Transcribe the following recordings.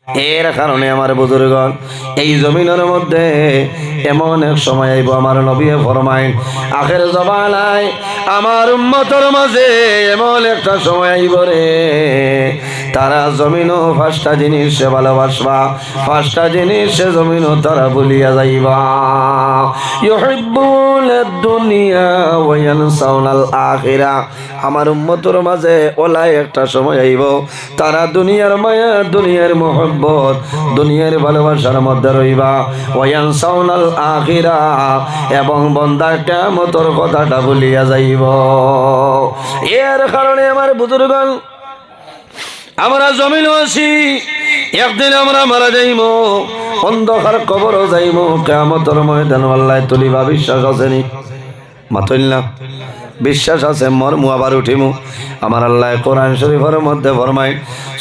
এর কারণে আমার বুজুর্গণ এই জমিনের মধ্যে এমন এক সময় আইব, আমার নবী ফরমাইন আখের জমানায় আমার উম্মতের মাঝে এমন একটা সময় আইব রে, তারা জমিনও পাঁচটা জিনিস সে ভালোবাসবা, পাঁচটা জিনিস সে জমিনও তারা ভুলিয়া যাইবা। ইউহিব্বুনাদ দুনিয়া ওয়া ইয়ানসাউনাল আখিরা। আমার উম্মতের মাঝে ওলাই একটা সময় আইব, তারা দুনিয়ার মায়া, দুনিয়ার মোহব্বত, দুনিয়ার ভালোবাসার মধ্যে রইবা। ওয়া ইয়ানসাউনাল আখিরা, এবং বান্দা কিয়ামতের কথাটা ভুলিয়া যাইব। এর কারণে আমার বুজুর্গণ আমরা জমিন আছি, একদিন আমরা মারা যাইব, অন্ধকার কবরও যাইব, কিয়ামতের ময়দান আল্লাহ তুলিবা। বিশ্বাস আছে নি? মাতইল না? বিশ্বাস আছে? মরমু আবার উঠিমু। আমার আল্লাহ কোরআন শরীফের মধ্যে ফরমায়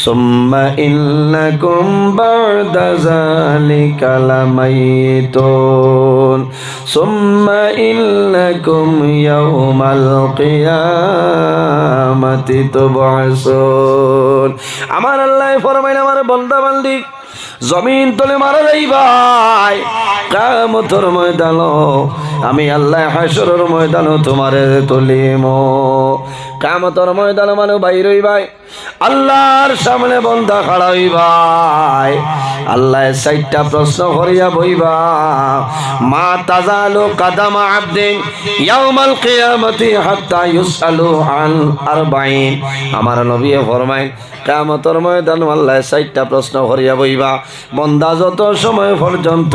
সুম্মা ইন্নাকুম বা'দা যালিকা লামাইতুন সুম্মা ইন্নাকুম ইয়াউমাল কিয়ামাতি তুবআসুন। আমার আল্লাহ ফরমায় আমার বান্দা বান্দি জমিন তলে মারা যাইবাই, কিয়ামতের ময়দান আমি আল্লাহ হাসরের ময়দান তোমারে তুলিমু। কিয়ামতের ময়দান মানে বাইর হইবাই, আল্লাহর সামনে বান্দা খাড়া হইবাই, আল্লাহ চারটা প্রশ্ন করিয়া বইবা। মা তাজালু কাদামা আবদিন ইয়াউমাল কিয়ামতি হাত্তা ইউসালু আন আরবাইন। আমার নবী ফরমায় কিয়ামতের ময়দান আল্লাহ চারটা প্রশ্ন করিয়া বইবা, বান্দা যত সময় পর্যন্ত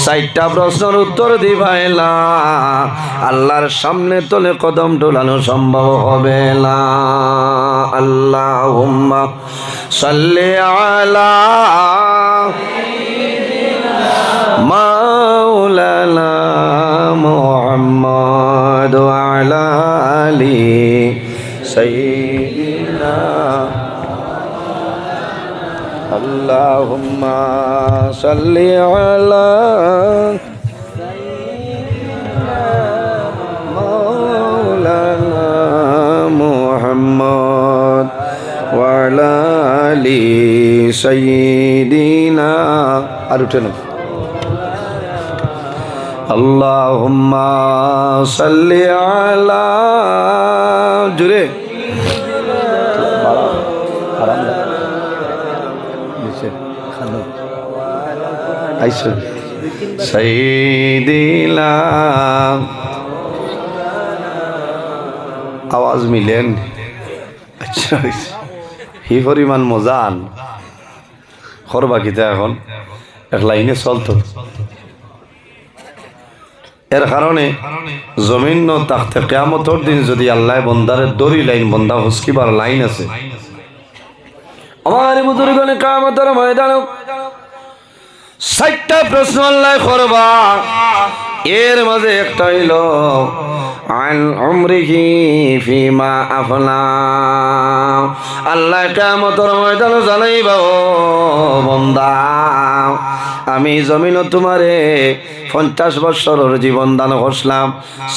চারটা প্রশ্নের উত্তর দিবাই না, আল্লাহর সামনে তলে কদম টোলানো সম্ভব হবে না। আল্লাহুম্মা সাল্লি আলা মাওলানা মুহাম্মদ ওয়া আলা আলি সাইয়্যিদিনা। আল্লাহুম্মা সাল্লি আলা মাওলানা মুহাম্মদ ওয়া আলা আলি সাইয়্যিদিনা। আর উঠেন আল্লাহুম্মা সাল্লি আলা, জুড়ে সাইয়্যিদিনা। আওয়াজ মিলেন? আচ্ছা, হি পরিমাণ মজান করবা কিতা এখন এক লাইনে চলতো। এর কারণে জমিন তাকতে কিয়ামতের দিন যদি আল্লাহ বন্দারে দড়ি লাইন, বন্দা হুসকিবার লাইন আছে। আমার বুজুর্গনে কিয়ামতের ময়দানে চারটা প্রশ্ন আল্লাহ করবা, এর মাঝে একটা হইল আন উমরিহি ফিমা আফনা। আল্লাহ কিয়ামতের ময়দানে জানাইবা, ও বান্দা আমি জমিন তোমারে 50 বছরের জীবন দান করলাম,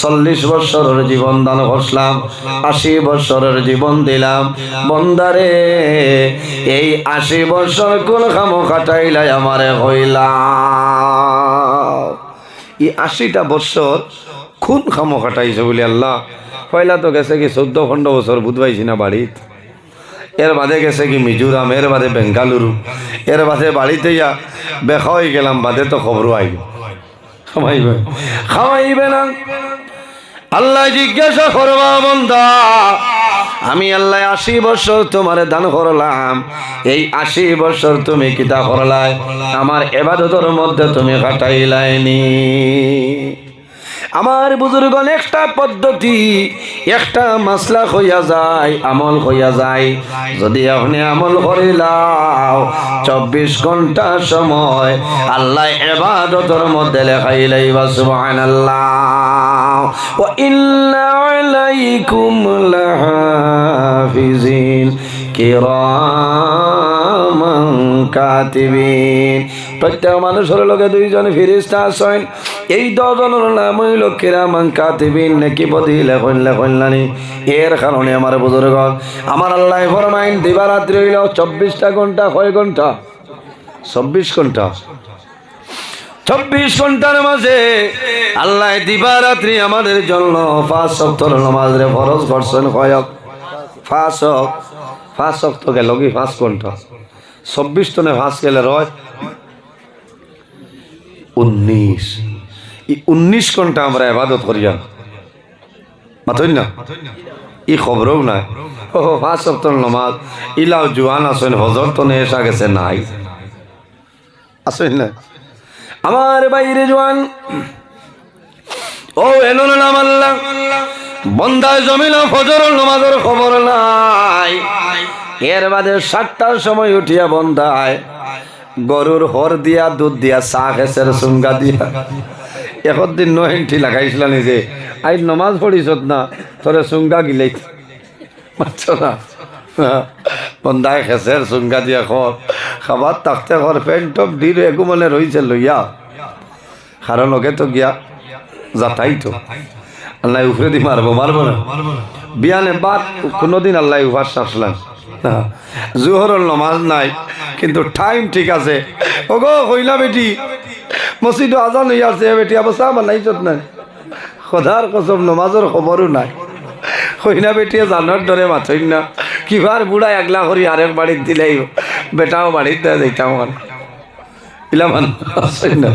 40 বছরের জীবন দান করলাম, 80 বছরের জীবন দিলাম। বন্দারে এই 80 বছর কোন খামো কাটাইলাই আমারে হইলা? এই 80টা বছর কোন খামো কাটাইছে বলি আল্লাহ? পয়লা তো গেছে কি 14-15 বছর বুধবাইছি না বাড়িত, এর বাদে গেছে কি মিজোরাম, এর বাদে বেঙ্গালুরু, এর বাদে বাড়িতে যা বেখা হয়ে গেলাম, বাদে তো খবরও আইব। খাওয়াইবে না? আল্লাহ জিজ্ঞাসা করবা, বান্দা আমি আল্লাহ 80 বছর তোমার দান করলাম, এই 80 বছর তুমি কিতা করলাই? আমার ইবাদতের মধ্যে তুমি কাটাইলাইনি। আমার বুজুর্গণ একটা পদ্ধতি, একটা মাসলা হইয়া যায়, আমল হইয়া যায়। যদি আপনি আমল করিলাও 24 ঘন্টা সময় আল্লাহ ইবাদতের মধ্যে লেখাইলাইবা। সুবহানাল্লাহ। ওয়া ইন্না আলাইকুম লাহাফিজিন কিরামান কাতিবিন। প্রত্যেক মানুষের লগে 2 জন ফেরেশতা আছেন, এই 10 জনের নাম হইল কিরামান কাতিবিন, নেকি বদি লেখন লেখনলানি। এর কারণে আমার বুজুর্গ আমার আল্লাহ ফরমাইন দিবারাত্রি হইল 24টা ঘন্টা। কয় ঘন্টা? 24 ঘন্টা 24 ঘন্টার মাঝে আল্লাহ দিবারাত্রি আমাদের জন্য 5 ওয়াক্তের নামাজ রে ফরজ করছেন কয়ক 5 ওয়াক্ত গেল কি 5 ঘন্টা 24 তনে 5 গেলে রয় 19 এই 19 ঘন্টা আমরা ইবাদত করিয়া মাথুন না ই খবরও নাই ও 5 ওয়াক্তের নামাজ ইলাও জওয়ান আছেন হজর তনে এসা গেছে নাই আছেন না আমার বাইরে জওয়ান ও এলো নাম আল্লাহ বন্দায় জমিল ফজরের নামাজের খবর নাই এর বাদে 7টার সময় উঠিয়া বন্দায় গরুর হর দিয়া দুধ দিয়া চা খেসের সুঙ্গা দিয়া এখন দিন নহেন্টি লাগাইছিল নিজে আই নমাজ পড়িছত না তোরে সুঙ্গা গিলাই মারছ না বন্দায় খেসের সুঙ্গা দিয়া খাবার তাকতে ঘর প্যান্ট টপ দিয়ে একু মনে রয়েছে লইয়া কারণ ওকে তো গিয়া যাতাই তো আল্লাহ উফরে দি মারবো না বিয়ানে বাদ কোনোদিন আল্লাহ উফার শাসলাম জোহরের নমাজ নাই কিন্তু টাইম ঠিক আছে ওগো হইলা বেটি মসজিদ আজান হইয়া আছে বেটি অবস্থা বানাইছত না খোদার কসম নমাজের খবরও নাই হইনা বেটিয়ে জানার ধরে মাথই না কিবার বুড়া একলা করি আরেক বাড়ির দিলেই বেটাও বাড়িতে যাইতাম ইলামান না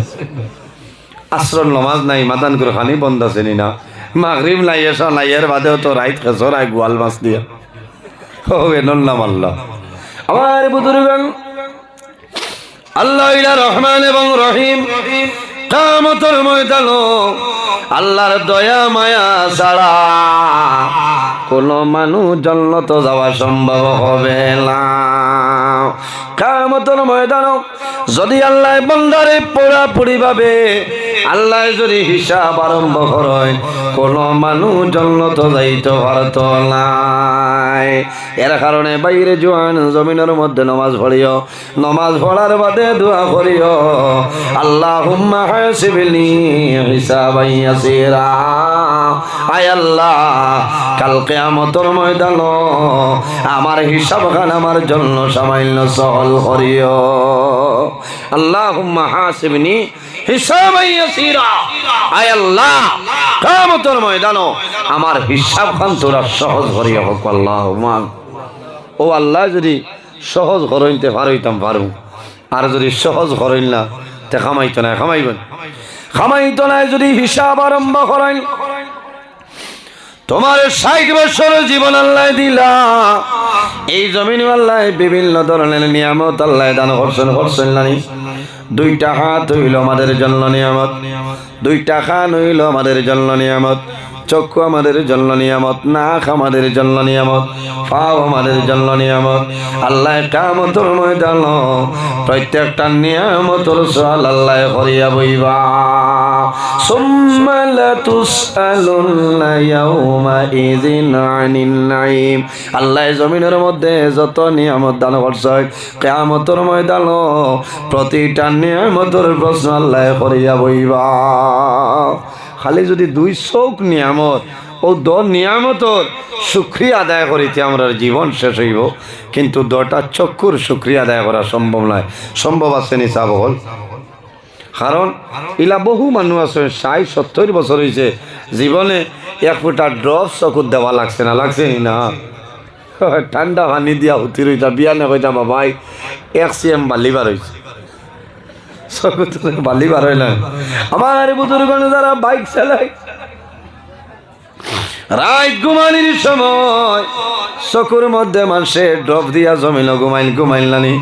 আসর নমাজ নাই মাদান করে খানি বন্ধ আছে না মাগরিব নাই এসা নাই এর বাদেও তো রাইত খেসর আয় গোয়াল মাছ দিয়া ও এনল নাম আল্লাহ আমার বুজুর্গণ আল্লাহ ইলা রহমান এবং রহিম কিয়ামতের ময়দানে আল্লাহর দয়া মায়া ছাড়া কোন মানুষ জান্নাতে যাওয়া সম্ভব হবে না কিয়ামতের ময়দানে যদি আল্লাহ বান্দারে পুরাপুরি ভাবে আল্লাহ যদি হিসাব আরম্ভ করে কোন মানুষ জান্নাতে যাইতে পারত না এর কারণে বাইরে জওয়ান জমিনের মধ্যে নামাজ পড়িও নামাজ পড়ার বাদে দোয়া করিও আল্লাহুম্মা হাসিবনি হিসাবান ইয়াসিরা আয় আল্লাহ কাল কিয়ামতের ময়দানে আমার হিসাবখান আমার জন্য সামান্য সহল করিও আল্লাহুম্মা হাসিবনি হিসাবান ইয়াসিরা আয় আল্লাহ কিয়ামতের ময়দানে আমার হিসাবখান তোরা সহজ করিও হোক আল্লাহুম্মা ও আল্লাহ যদি সহজ করইতে পারইতাম পারু আর যদি সহজ করইল না তে খামাইতো না খামাইতো না যদি হিসাব আরম্ভ করেন তোমার 60 বছর জীবন আল্লাহ দিলা এই জমিন আল্লাহ বিভিন্ন ধরনের নিয়ামত আল্লাহ দান করছেন না দুইটা হাত হইল আমাদের জন্য নিয়ামত দুইটা কান হইল আমাদের জন্য নিয়ামত চক্ষু আমাদের জন্য নিয়ামত নাক আমাদের জন্য নিয়ামত পাও আমাদের জন্য নিয়ামত আল্লাহ কিয়ামতের ময়দানে প্রত্যেকটা নিয়ামতের সওয়াল আল্লাহ করিয়া বইবা সুম্মা লা তুসআলুনা ইয়াউমা ইযিন আনিন নাঈম আল্লাহ জমিনের মধ্যে যত নিয়ামত দান করছে কিয়ামতের ময়দানে প্রতিটা নিয়ামতের প্রশ্ন আল্লাহ করিয়া বইবা খালি যদি 200 নিয়ামত ও 10 নিয়ামতর শুকরিয়া আদায় করিতে আমরা জীবন শেষ হইব কিন্তু 10টা চক্ষুর শুকরিয়া আদায় করা সম্ভব নয় সম্ভব আছে নি চাবল কারণ ইলা বহু মানুষ আছে 60-70 বছর হয়েছে জীবনে এক ফুটা ড্রপ চকুর দেওয়া লাগছে না ঠান্ডা পানি দিয়া হুতি রইতা বিয়ানে কইতা বাবাই 1 cm বালিবার হয়েছে বালি বার হয় না আমার বুজুর্গণ যারা বাইক চালায় রাত ঘুমানির সময় চকুর মধ্যে মানুষে ড্রপ দিয়া জমিল ঘুমাইল নানি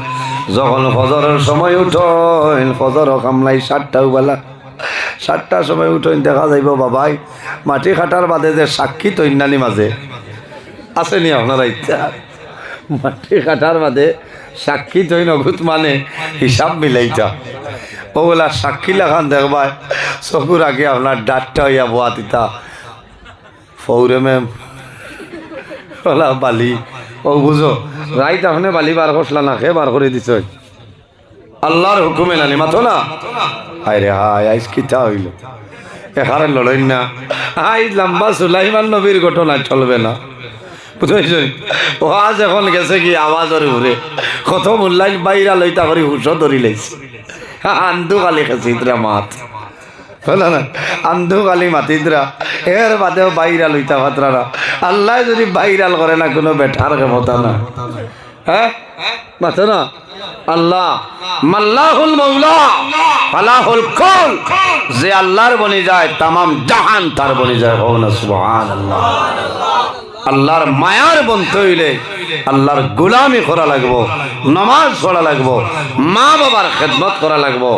যখন ফজরের সময় উঠইন ফজর কামলাই 7টা বেলা 7টার সময় উঠইন দেখা যাইব বাবাই মাটি খাটার বাদে যে সাক্ষী তৈনানি মাঝে আসেনি আপনারা ইচ্ছা মাটি খাটার বাদে সাক্ষী তৈন অগুত মানে হিসাব মিলাইতা ওগুলা সাক্ষী লাগান দেখবাই চকুর আগে আপনার ডাটটা হইয়া বোয়া দিতা ফৌরে মেম ওলা বালি ও বুঝো রাইত আপনি বালি বার করছিলা না খে বার করে দিছ আল্লাহর হুকুমে নানি মাথো না হায় রে হায় আইস কিতা হইল এখানে লড়ই না আই লম্বা সুলাইমান নবীর ঘটনা চলবে না বুঝেছেন ওয়াজ এখন গেছে কি আওয়াজের উপরে কত মোল্লাই বাইরা লইতা করে হুশো ধরি লাইছে আন্দু কালি খেছিদ্রা মাত হলো না আন্ধু কালি মাতিদ্রা এর বাদেও বাইরা লইতা ভাতরা না আল্লাহ যদি বাইরাল করে না কোনো বেঠার ক্ষমতা না হ্যাঁ মাথা না আল্লাহ মাল্লাহুল মাওলা ফালাহুল কুল যে আল্লাহর বনি যায় तमाम জাহান তার বনি যায় হোক না সুবহানাল্লাহ আল্লাহর মায়ার বন্ধ হইলে আল্লাহর গোলামি করা লাগবো নামাজ পড়া লাগবো মা বাবার খেদমত করা লাগবো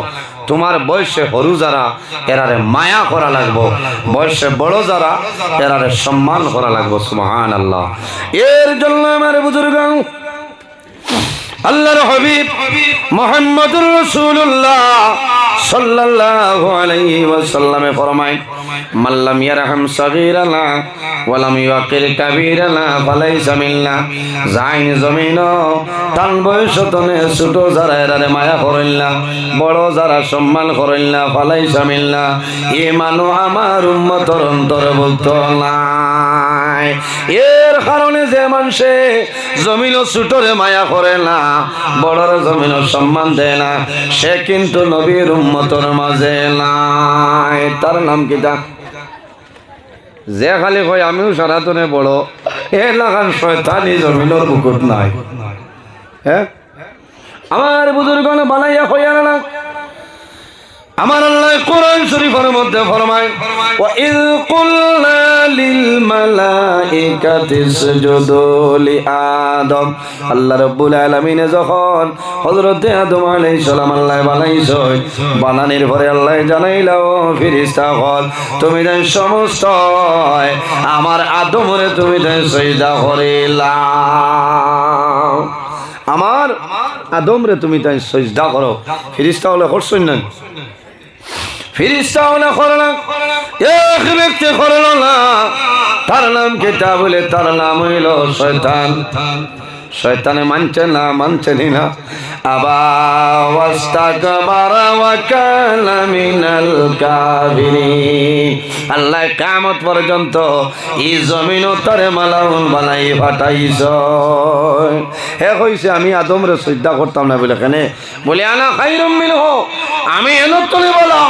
তোমার বয়সে হরু যারা এরারে মায়া করা লাগবো বয়সে বড় যারা এরারে সম্মান করা লাগবো সুবহানাল্লাহ এর জন্য আমার বুজুর্গ আল্লাহর হাবিব মুহাম্মদুর রাসূলুল্লাহ সাল্লাল্লাহু আলাইহি ওয়াসাল্লাম ফরমায় মাল্লাম ইয়ারহাম সাগীরানা ওয়া লাম ইউকির কাবীরানা ফালাইসা মিন্না জাইন জমিন তান বয়সতনে ছোট যারা এরারে মায়া করিল্লা বড় যারা সম্মান করিল্লা ফালাইসা মিন্না ঈমানু আমার উম্মতর অন্তর্ভুক্ত নাই এর কারণে যে মানুষে জমিন ছোটরে মায়া করে না বড়র জমিন সম্মান দেয় না সে কিন্তু নবীর উম্মতর মাঝে নাই তার নাম কি তা যে খালি কয় আমিও সারাতনে বড় এ লাগান শয়তানি জমিনের বুকুত নাই হ্যাঁ আমার বুজুর্গণ বানাইয়া কইয়া না আমার আল্লাহ কোরআন শরীফের মধ্যে ফরমায় ওয়া ইয কুলনা লিল মালাইকাতি ইসজুদু লি আদম আল্লাহ রাব্বুল আলামিন যখন হযরত আদম আলাইহিস সালাম আল্লাহ বানাইছেন বানানোর পরে আল্লাহ জানাইলো ফেরেশতাগণ তুমি দেন সমস্ত আমার আদমরে তুমি দেন সিজদা করিলা আমার আদমরে তুমি তাই সিজদা করো ফেরেশতা হলে করছেন না ফেরেশতা হলে করলা এক ব্যক্তি করলো না তার নাম কিতা বলে তার নাম হইল শয়তান শয়তানে মানছে না আবা ওয়াস্তাকবারা ওয়া কানা মিনাল কাফিরিন আল্লাহ কিয়ামত পর্যন্ত এই জমিন তারে মালাউন বানাই ফাটাইছ হে কইছে আমি আদমরে সিজদা করতাম না বলে কেন বলে আনা খায়রুম মিনহু আমি এনতলে বলা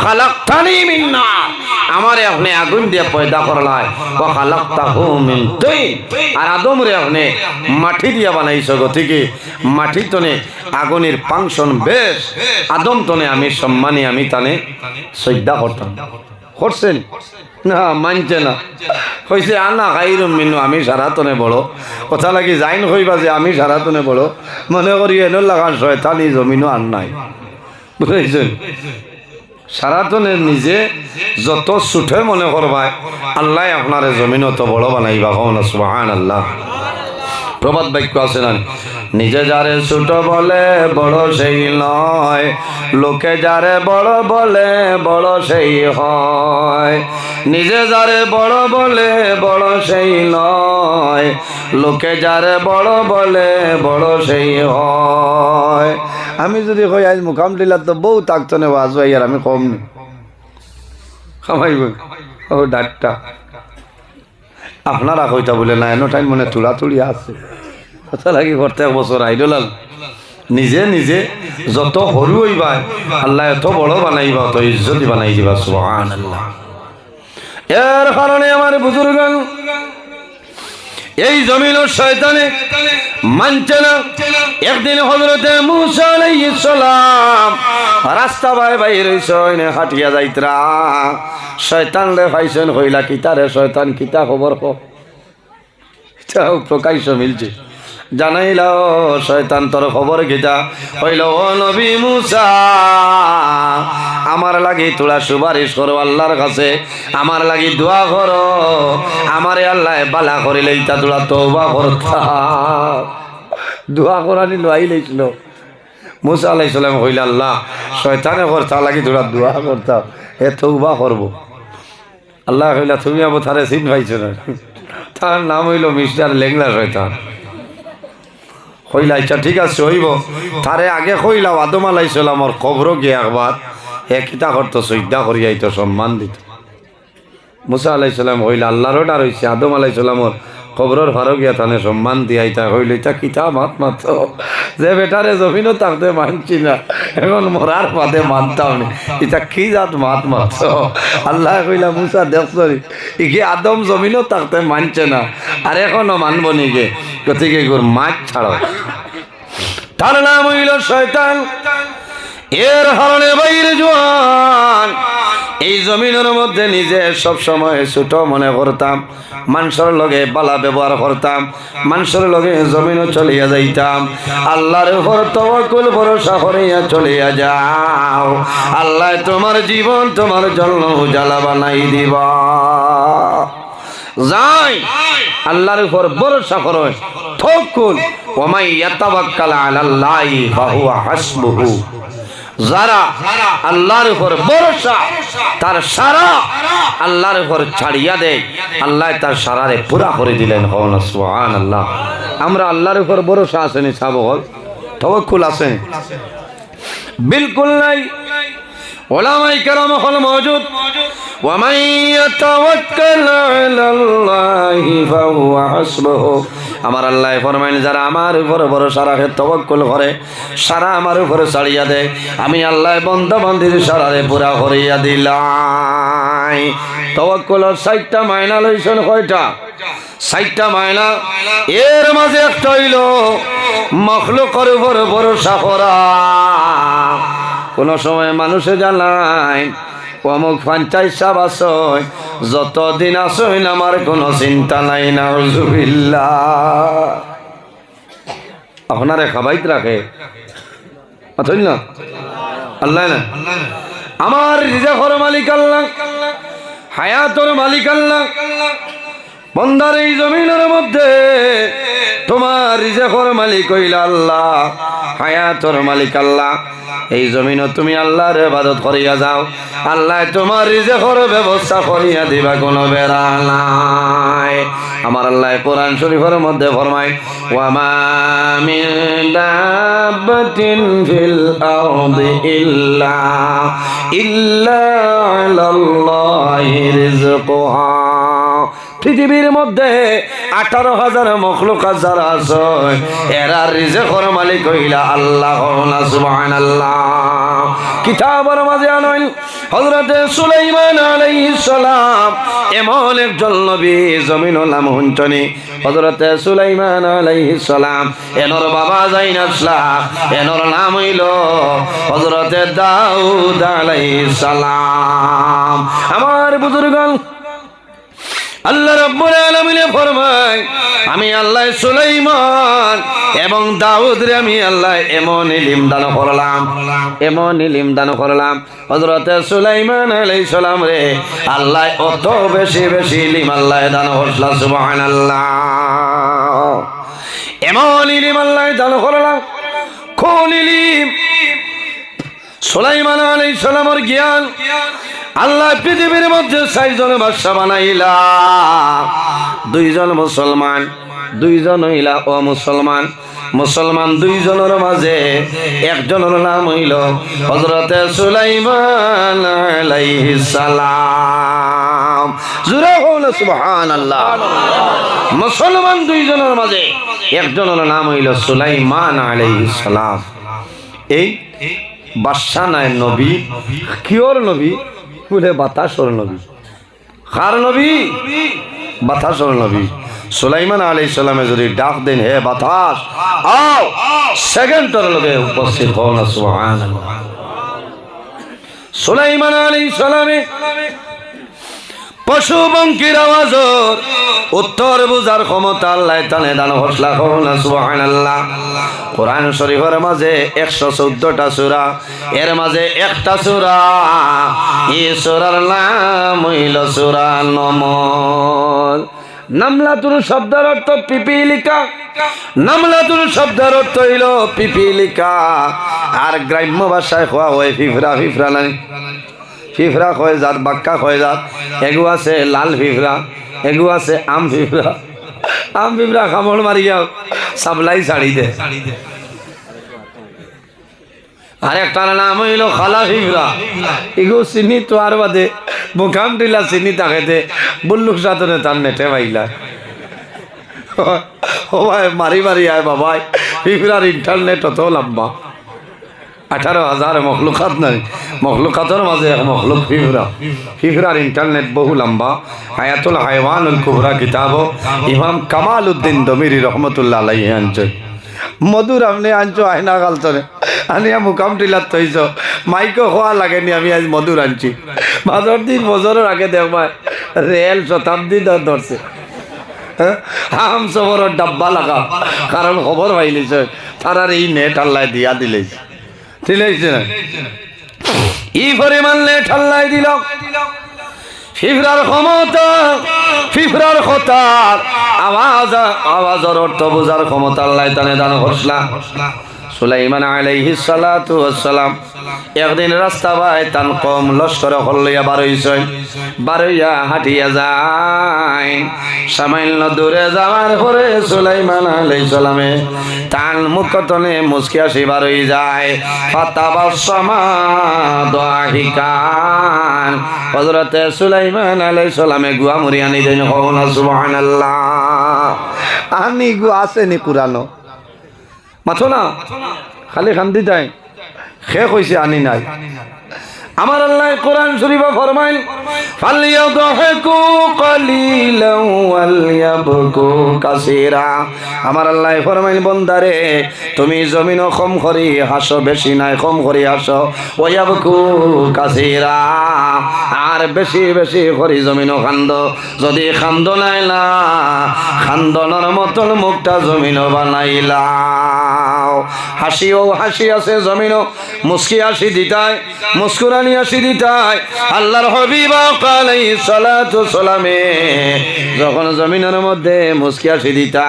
খালাকতানি মিন নার আমারে আপনি আগুন দিয়ে পয়দা করলাই ওয়া খালাকতাহু মিন তিন আর আদমরে আপনি মাটি দিয়া বানাইছো গতিকে মাটি তনে আগুনের ফাংশন বেশ আদম তনে আমি সম্মানী আমি তানে সিজদা করতাম করছেন না মানছে না কইছে আনা খায়রুম মিনহু আমি সারাতনে বড় কথা লাগি যাইন কইবা যে আমি সারাতনে বড় মনে করি এনো লাগান শয়তানি জমিনও আর নাই বুঝেছেন সারাতনের নিজে যত ছুটে মনে করবায় আল্লাহ আপনার জমিন অত বড় বানাইবা কওনা সুবহানাল্লাহ প্রবাদ বাক্য আছে না নিজে যারে ছোট বলে বড় সেই নয় লোকে যারে বড় বলে বড় সেই হয় নিজে যারে বড় বলে বড় সেই নয় লোকে যারে বড় বলে বড় সেই হয় আমি যদি কই আজ মুকাম দিলা তো বউ তাকতনে বাজু আর আমি কম নি খামাইব ও ডাক্তার আপনারা কইতা বলে না এনো টাইম মনে তুড়াতুড়ি আছে কথা লাগি প্রত্যেক বছর আইডলাল নিজে নিজে যত সরু হইবা আল্লাহ এত বড় বানাইবা অত ইজ্জতি বানাই দিবা সুবহানাল্লাহ এর কারণে আমার বুজুর্গ এই জমিনের শয়তানে মানছে না একদিন হযরতে মুসা আলাইহিস সালাম রাস্তা বাইরে হইছেন হাঁটিয়া যাইতরা শয়তান রে পাইছেন কইলা কিতারে শয়তান কিতা খবর কো চাও প্রকাশ মিলছে জানাইলা শয়তান তোর খবর কিতা কইল ও নবী মুসা আমার লাগি তোরা সুপারিশ করো আল্লাহর কাছে আমার লাগি দোয়া করো আমারে আল্লাহ বালা করিলে ইতা তোরা তওবা করতা দোয়া করানি লই লইছিল মুসা আলাইহিস সালাম কইল আল্লাহ শয়তানে করতা লাগি তোরা দোয়া করতা এ তওবা করব আল্লাহ কইলা তুমি আবু থারে চিন পাইছো না তার নাম হইল মিস্টার লেংলা শয়তান কইলা আচ্ছা ঠিক আছে হইব তারে আগে কইলাও আদম আলাইহিস সালামর কবর গিয়ে একবার কিতা করতো সিজদা করিয়া তো সম্মান দিত মুসা আলাইহিস সালাম কইলা আল্লাহর ডার হইছে আদম আলাইহিস সালামর খবরের ভারো গিয়া তানে সম্মান দিয়াই তা হইল এটা কিতা মাত মাত্র যে বেটারে জমিনও থাকতে মানছি না এখন মরার পাতে মানতাম না এটা কি জাত মাত মাত্র আল্লাহ কইলা মুসা দেখছরি ইকে আদম জমিনও থাকতে মানছে না আর এখনো মানব নিগে গতিকে গোর মাছ ছাড়ো তার নাম হইল শয়তান এর হারণে বাইরে জোয়ান এই জমিনের মধ্যে নিজে সব সময় ছোট মনে করতাম মানুষের লগে বালা ব্যবহার করতাম মানুষের লগে জমিনও চলিয়া যাইতাম আল্লাহর উপর তাওয়াক্কুল ভরসা করিয়া চলিয়া যাও আল্লাহ তোমার জীবন তোমার জন্য উজালা বানাই দিবা যাই আল্লাহর উপর ভরসা করো তাওয়াক্কুল ওয়া মান ইয়াতাওয়াক্কাল আলাল্লাহি ফাহুয়া হাসবুহু যারা আল্লাহর উপর ভরসা তার সারা আল্লাহর উপর ছাড়িয়া দেয় আল্লাহ তার সারারে পুরা করে দিলেন সুবহানাল্লাহ আমরা আল্লাহর উপর ভরসা আসেনি সাবল তাওয়াক্কুল আছে বিলকুল নাই উলামায়ে কেরাম হল মওজুদ ওয়া মান ইয়াতাওয়াক্কাল আলাল্লাহি ফাহুয়া হাসবুহু আমার আল্লাহ ফরমাইন যারা আমার উপর ভরসা রাখে তাওয়াক্কুল করে সারা আমার উপরে ছাড়িয়া দেয় আমি আল্লাহ বান্দা বান্দির সারারে পুরা করিয়া দিলাই তাওয়াক্কুলের 60টা মাইনা লইছেন কয়টা 60টা মাইনা এর মাঝে একটা হইল মাখলুকের উপর ভরসা করা কোন সময় মানুষে জানায় অমুক পঞ্চায়েত সাহেব আসয় যতদিন আসয় আমার কোনো চিন্তা নাই নাউজুবিল্লাহ আপনারে খাবাইত রাখে না আল্লাহ না আমার রিজিকের মালিক আল্লাহ হায়াতের মালিক আল্লাহ বান্দার এই জমিনের মধ্যে তোমার রিজিকের মালিক হইল আল্লাহ হায়াতের মালিক আল্লাহ এই জমিনে তুমি আল্লাহর ইবাদত করিয়া যাও আল্লাহ তোমার রিজিকের ব্যবস্থা করিয়া দিবা কোনো বেড়া নাই আমার আল্লাহ কোরআন শরীফের মধ্যে ফরমায় ওয়া মা মিন দাব্বাতিন ফিল আরদি ইল্লা আলাল্লাহি রিজকুহা পৃথিবীর মধ্যে 18,000 মখলুকাত যারা আছে এরা রিজিকের মালিক হইলা আল্লাহ সুবহানাল্লাহ কিতাবের মাঝে আনেন হযরত সুলাইমান আলাইহিস সালাম এমন একজন নবী জমিনের নাম হুনচনি হযরত সুলাইমান আলাইহিস সালাম এনর বাবা জাইনাসলাম এনর নাম হইল হযরত দাউদ আলাইহিস সালাম আমার বুজুর্গগণ আল্লাহ রাব্বুল আলামিন ফরমায় আমি আল্লাহ সুলাইমান এবং দাউদরে আমি আল্লাহ এমন ইলম দান করলাম হযরত সুলাইমান আলাইহিস সালাম রে আল্লাহ অত বেশি বেশি ইলম আল্লাহ দান করলা সুবহানাল্লাহ এমন ইলম আল্লাহ দান করলাম কোন ইলম সুলাইমান আলাইহিস সালামের জ্ঞান আল্লাহ পৃথিবীর মধ্যে 6 জন বাদশা বানাইলা 2 জন মুসলমান 2 জন হইলা অমুসলমান মুসলমান 2 জনের মাঝে একজনের নাম হইল হযরত সুলাইমান আলাইহিস সালাম জোরে বলো সুবহানাল্লাহ মুসলমান 2 জনের মাঝে একজনের নাম হইল সুলাইমান আলাইহিস সালাম এই বাদশা নাই নবী কিওর নবী বলে বাতাসর নবী কার নবী বাতাসর নবী সুলাইমান আলাইহিস সালামে যদি ডাক দেন হে বাতাস আও সেকেন্ডের লগে উপস্থিত হও না সুবহানাল্লাহ সুলাইমান আলাইহিস সালামে পশু পঙ্খির আওয়াজর উত্তর বুঝার ক্ষমতা আল্লাহ তাআলা দান করলা হও না সুবহানাল্লাহ কোরআন শরীফের মাঝে 114টা সূরা এর মাঝে একটা সূরা এই সূরার নাম হইল সূরা নমল নামলাতুন শব্দের অর্থ পিপিলিকা নামলাতুন শব্দের অর্থ হইল পিপিলিকা আর গ্রাম্য ভাষায় কোয়া হয় ফিফরা ফিফরা নাই ফিফরা কয় জাত বাক্কা কয় জাত এগু আছে লাল ফিফরা এগু আছে আম ফিফরা কামড় মারিয়া সাবলাই ছাড়ি দে আর একটা নাম হইল খালা ফিফরা এগু চিনি তো আর বাদে মুখাম দিলা চিনি তাকে দে বুল্লুক সাধনে তার নেটে পাইলা ও ভাই মারি মারি আয় বাবাই ফিফরার ইন্টারনেট অত লম্বা 18,000 মখলুকাত নাই মখলুকাতের মাঝে এক মখলুক ফিফরার ইন্টারনেট বহু লম্বা হায়াতুল হায়ওয়ানুল কুবরা কিতাব ইমাম কামাল উদ্দিন দমিরি রহমতুল্লাহ আলাইহি আনছে মধুর আপনি আনছো আয়না গালতরে আনিয়া মুকাম টিলাত থইছ মাইকো খোয়া লাগেনি আমি আজ মধুর আনছি বাজার দিন বছরের আগে দেখবা রেল শতাব্দী ধরছে হাম সবরের ডাব্বা লাগা কারণ খবর পাইলিছে তারার এই নেট আল্লাহ দিয়া দিলেছে দিলেছে না ই পরিমাণ নেট আল্লাহ দিল ফিফরার ক্ষমতা ফিফরার খতার আওয়াজের অর্থ বোঝার ক্ষমতা আল্লাহ তানে দান করছলা সুলাইমান আলাইহিস সালাতু ওয়াস সালাম একদিন রাস্তা বাই তান কম লস্কর হল্লিয়া বারইয়া হাঁটিয়া যায় সামান্য দূরে যাওয়ার পরে সুলাইমান আলাইহিস সালামে তান মুখতনে মুস্কি আসি বারই যায় ফাতাবাসসামা দাহিকান হযরতে সুলাইমান আলাইহিস সালামে গুয়া মুরিয়ানি দেন কওনা সুবহানাল্লাহ আনি গু আসেনি কুরআনো মাথো না খালি খান্দি যায় শেষ হয়েছে আনি নাই আমার আল্লাহ কোরআন শরীফে ফরমাইল ফালিয়াদহাকু কালিলান ওয়ালয়াবকু কাসীরা আমার আল্লাহ ফরমাইল বান্দারে তুমি জমিন কম করি হাসো বেশি নাই কম করি হাসো ওয়ায়াবকু কাসীরা আর বেশি বেশি করি জমিন খান্দ যদি খান্দ নাইলা খান্দনের মতন মুখটা জমিন বানাইলা হাসিও হাসি আছে জমিনও মুস্কি হাসি দিতায় মুস্কুরানি হাসি দিতায় আল্লাহর হাবিব আলাইহিস সালাতু সালামে যখন জমিনের মধ্যে মুস্কি হাসি দিতা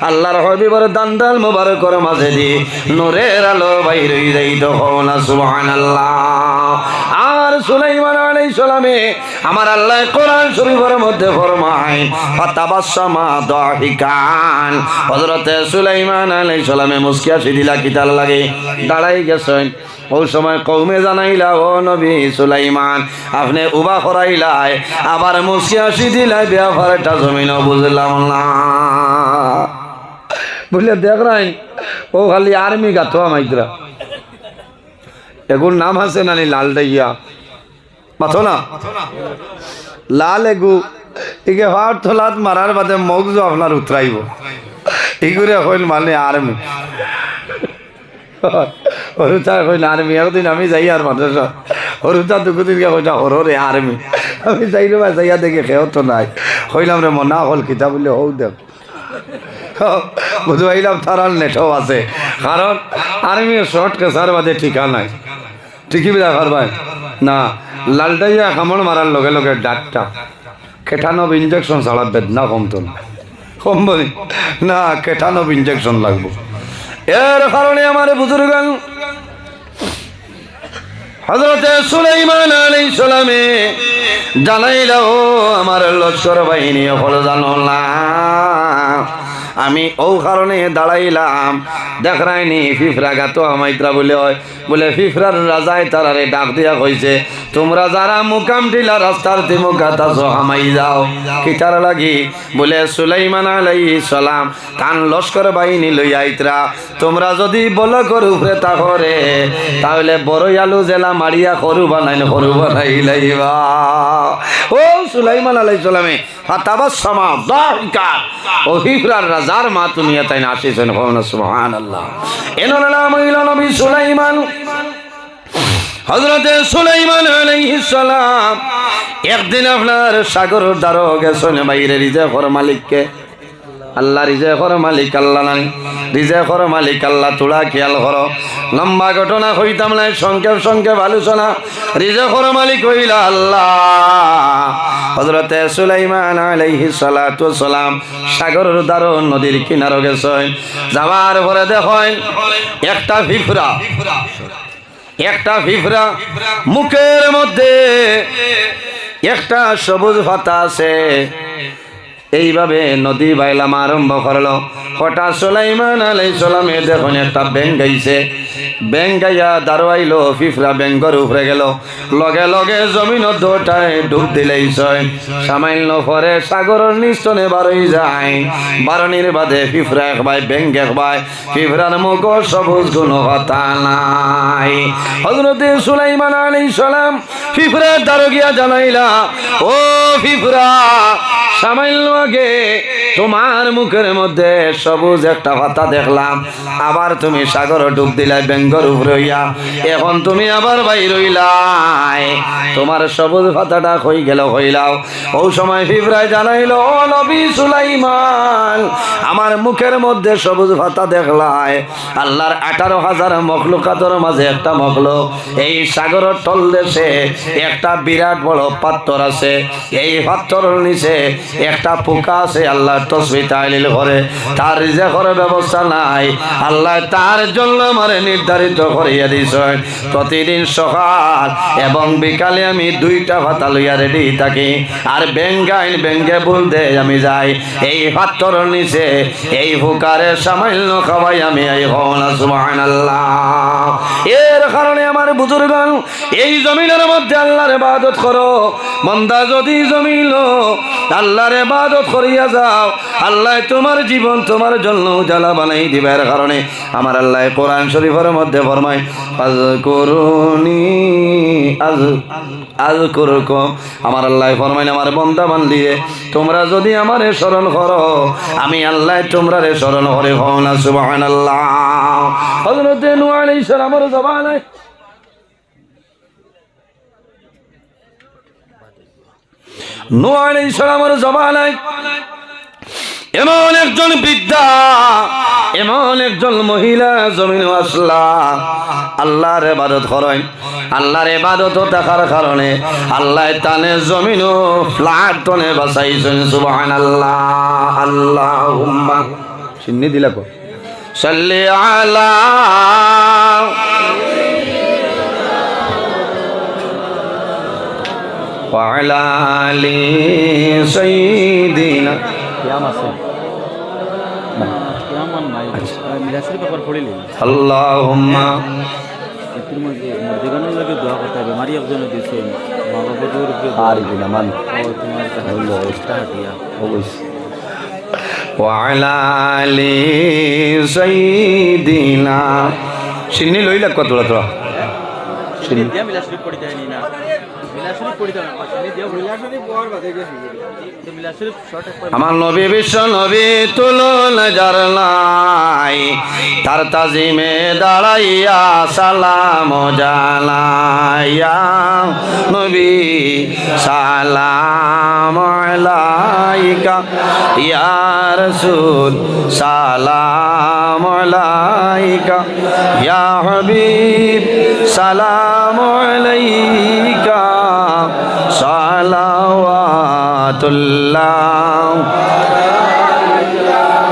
আল্লাহর হাবিবের দান্দাল মোবারকের মাঝে দি নূরের আলো বাইর হয়ে যাইত কওনা সুবহানাল্লাহ আর সুলাইমান আলাইহিস সালামে আমার আল্লাহ কোরআন শরীফের মধ্যে ফরমায় ফাতাবাসসামা দাহিকান হযরতে সুলাইমান আলাইহিস সালামে মুস্কি হাসি দিলা কিতাল লাগে দাঁড়াই গেছেন ওই সময় কওমে জানাইলা ও নবী সুলাইমান আপনি উবা করাইলাই আবার মুস্কি হাসি দিলাই ব্যাপারটা জমিন বুঝলাম না বুঝলে দেখ রাই ও খালি আর্মি গাথো মাইদ্রা এগুর নাম আছে নানি লাল ডাইয়া মাথো না লাল এগু একে হাত তোলাত মারার বাদে মগজু আপনার উতরাইব এগুলো হইল মানে আর্মি হরুতা কইল আর্মি একদিন আমি যাই আর মাদ্রাসা হরুতা দুদিনকে কইটা হরে আর্মি আমি যাইলো বা যাইয়া দেখে খেয়েও তো নাই কইলাম রে মনা হল কিতাব বলে হও দেখ বুঝতে পাইলাম তারাল নেটও আছে কারণ আর্মি শর্ট কেসার বাদে ঠিকা নাই ঠিকই দেখার ভাই না লালটাইয়া কামড় মারার লগে লগে ডাক্তার কেটানব ইঞ্জেকশন ছাড়া বেদনা কমতো না কমব না কেটানব ইঞ্জেকশন লাগবো এর কারণে আমার বুজুর্গান হযরতে সুলাইমান আলাইহিস সালামে জানাইলা ও আমার লস্কর বাহিনী হলো জানো না আমি ও কারণে দাঁড়াইলাম দেখ রাইনি ফিফরা গাতো আমাইত্রা বলে হয় বলে ফিফরার রাজায় তারারে ডাক দিয়া কইছে তোমরা যারা মুকাম টিলা রাস্তার তিমুকাত আছো হামাই যাও কিতার লাগি বলে সুলাইমান আলাইহিস সালাম তান লস্কর বাহিনী লই আইত্রা তোমরা যদি বলো করু উপরে তাহরে তাহলে বড় আলু জেলা মারিয়া খরু বানাইলাইবা ও সুলাইমান আলাইহিস সালামে ফাতাবাসসামা দাহিকান ও ফিফরার রাজার মা দুনিয়া তাই না আসিছেন কওনা সুবহানাল্লাহ এনার নাম হইল নবী সুলাইমান হযরতে সুলাইমান আলাইহিস সালাম একদিন আপনার সাগর দ্বারা গেছেন বাইরে রিজেকর মালিককে আল্লাহ রিজেকর মালিক আল্লাহ নাই রিজেকর মালিক আল্লাহ তোরা খেয়াল করো লম্বা ঘটনা হইতাম নাই সংক্ষেপ আলোচনা রিজেকর মালিক হইলা আল্লাহ হযরতে সুলাইমান আলাইহিস সালাতু ওয়াস সালাম সাগরের দ্বারা নদীর কিনারে গেছেন যাওয়ার পরে দেখেন একটা ফিফরা মুখের মধ্যে একটা সবুজ পাতা আছে এইভাবে নদী বাইলাম আরম্ভ করলো। হঠাৎ সুলাইমান আলাইহিস সালামে দেখুন একটা ব্যাং গাইছে, ব্যাং গাইয়া দাঁড়াইলো, ফিফরা ব্যাঙ্গর উপরে গেল, লগে লগে জমিন দোটায় ডুব দিলেইছয়। সামান্য পরে সাগরের নিস্তনে বারই যায়, বারণীর বাদে ফিফরা একবাই ব্যাং একবাই, ফিফরার মুখ সবুজ কোনো কথা নাই। হযরতে সুলাইমান আলাইহিস সালাম ফিফরা দাঁড়ো গিয়া জানাইলা, ও ফিফরা, সামান্য আগে তোমার মুখের মধ্যে সবুজ একটা পাতা দেখলাম, আবার তুমি সাগর ডুব দিলাই ব্যাঙ্গর উপরে হইয়া, এখন তুমি আবার বাইর হইলাই, তোমার সবুজ পাতাটা হই গেল হইলাও। ও সময় ফিফরায় জানাইল, ও নবী সুলাইমান, আমার মুখের মধ্যে সবুজ পাতা দেখলাই, আল্লাহর 18,000 মখলুকাতের মাঝে একটা মখলুক, এই সাগরের তল দেশে একটা বিরাট বড় পাথর আছে, এই পাথরের নিচে একটা পোকা আছে, আল্লাহ তসবিহ তাহলিল করে, তার রিজেকের ব্যবস্থা নাই, আল্লাহ তার জন্য আমারে নির্ধারিত করিয়া দিয়েছেন। প্রতিদিন সকাল এবং বিকালে আমি 2টা পাতা লইয়া রেডি থাকি, আর ব্যাঙ্গাইন ব্যাঙ্গে বলতে আমি যাই, এই পাথরের নিচে এই পোকারে সামান্য খাওয়াই আমি এই হওয়া সুবহানাল্লাহ। এর কারণে আমার বুজুর্গান, এই জমিনের মধ্যে আল্লাহর ইবাদত করো, বান্দা যদি জমিন আল্লাহর ইবাদত করিয়া যাও, আল্লাহ তোমার জীবন তোমার জন্য উজালা বানাই দিবার কারণে আমার আল্লাহ কোরআন শরীফের মধ্যে ফরমায়, আযকুরুনি আযকুরকুম, আমার আল্লাহ ফরমায়, আমার বান্দা বান্দিয়ে তোমরা যদি আমারে স্মরণ করো, আমি আল্লাহ তোমরারে স্মরণ করে হও না সুবহানাল্লাহ। হযরত নূহ আলাইহিস সালামের জবানে নূহ আলাইহিস সালামের জবানে এমন একজন বৃদ্ধা, এমন একজন মহিলা জমিন আসলা, আল্লাহর ইবাদত করেন, আল্লাহর ইবাদত থাকার কারণে আল্লাহ তানে জমিন ফ্ল্যাট তনে বাঁচাইছেন সুবহানাল্লাহ। আল্লাহুম্মা সিন্নি দিলা কো সাল্লি আলা ওয়া আলা আলি সাইয়্যিদিনা আল্লাহুম্মা ওয়া আলা আলি সাইয়্যিদিনা সিন্নি লইলা কত তোরা সিন্নি দিয়া মিলা শরীফ পড়ি দেয়নি না, মিলা শরীফ পড়ি দাও না, সিন্নি দিয়া মিলা শরীফ পড় বাদে গেছি, তো মিলা শরীফ শর্ট আমার নবী বিশ্ব নবী তুলন জারলাই, তার তাজিমে দাঁড়াইয়া সালাম জানাইয়া, নবী সালাম আলাইকা ইয়া রাসূল সালাম আলাইকা ইয়া হাবিব সালাম আলাইকা সালাওয়াতুল্লাহ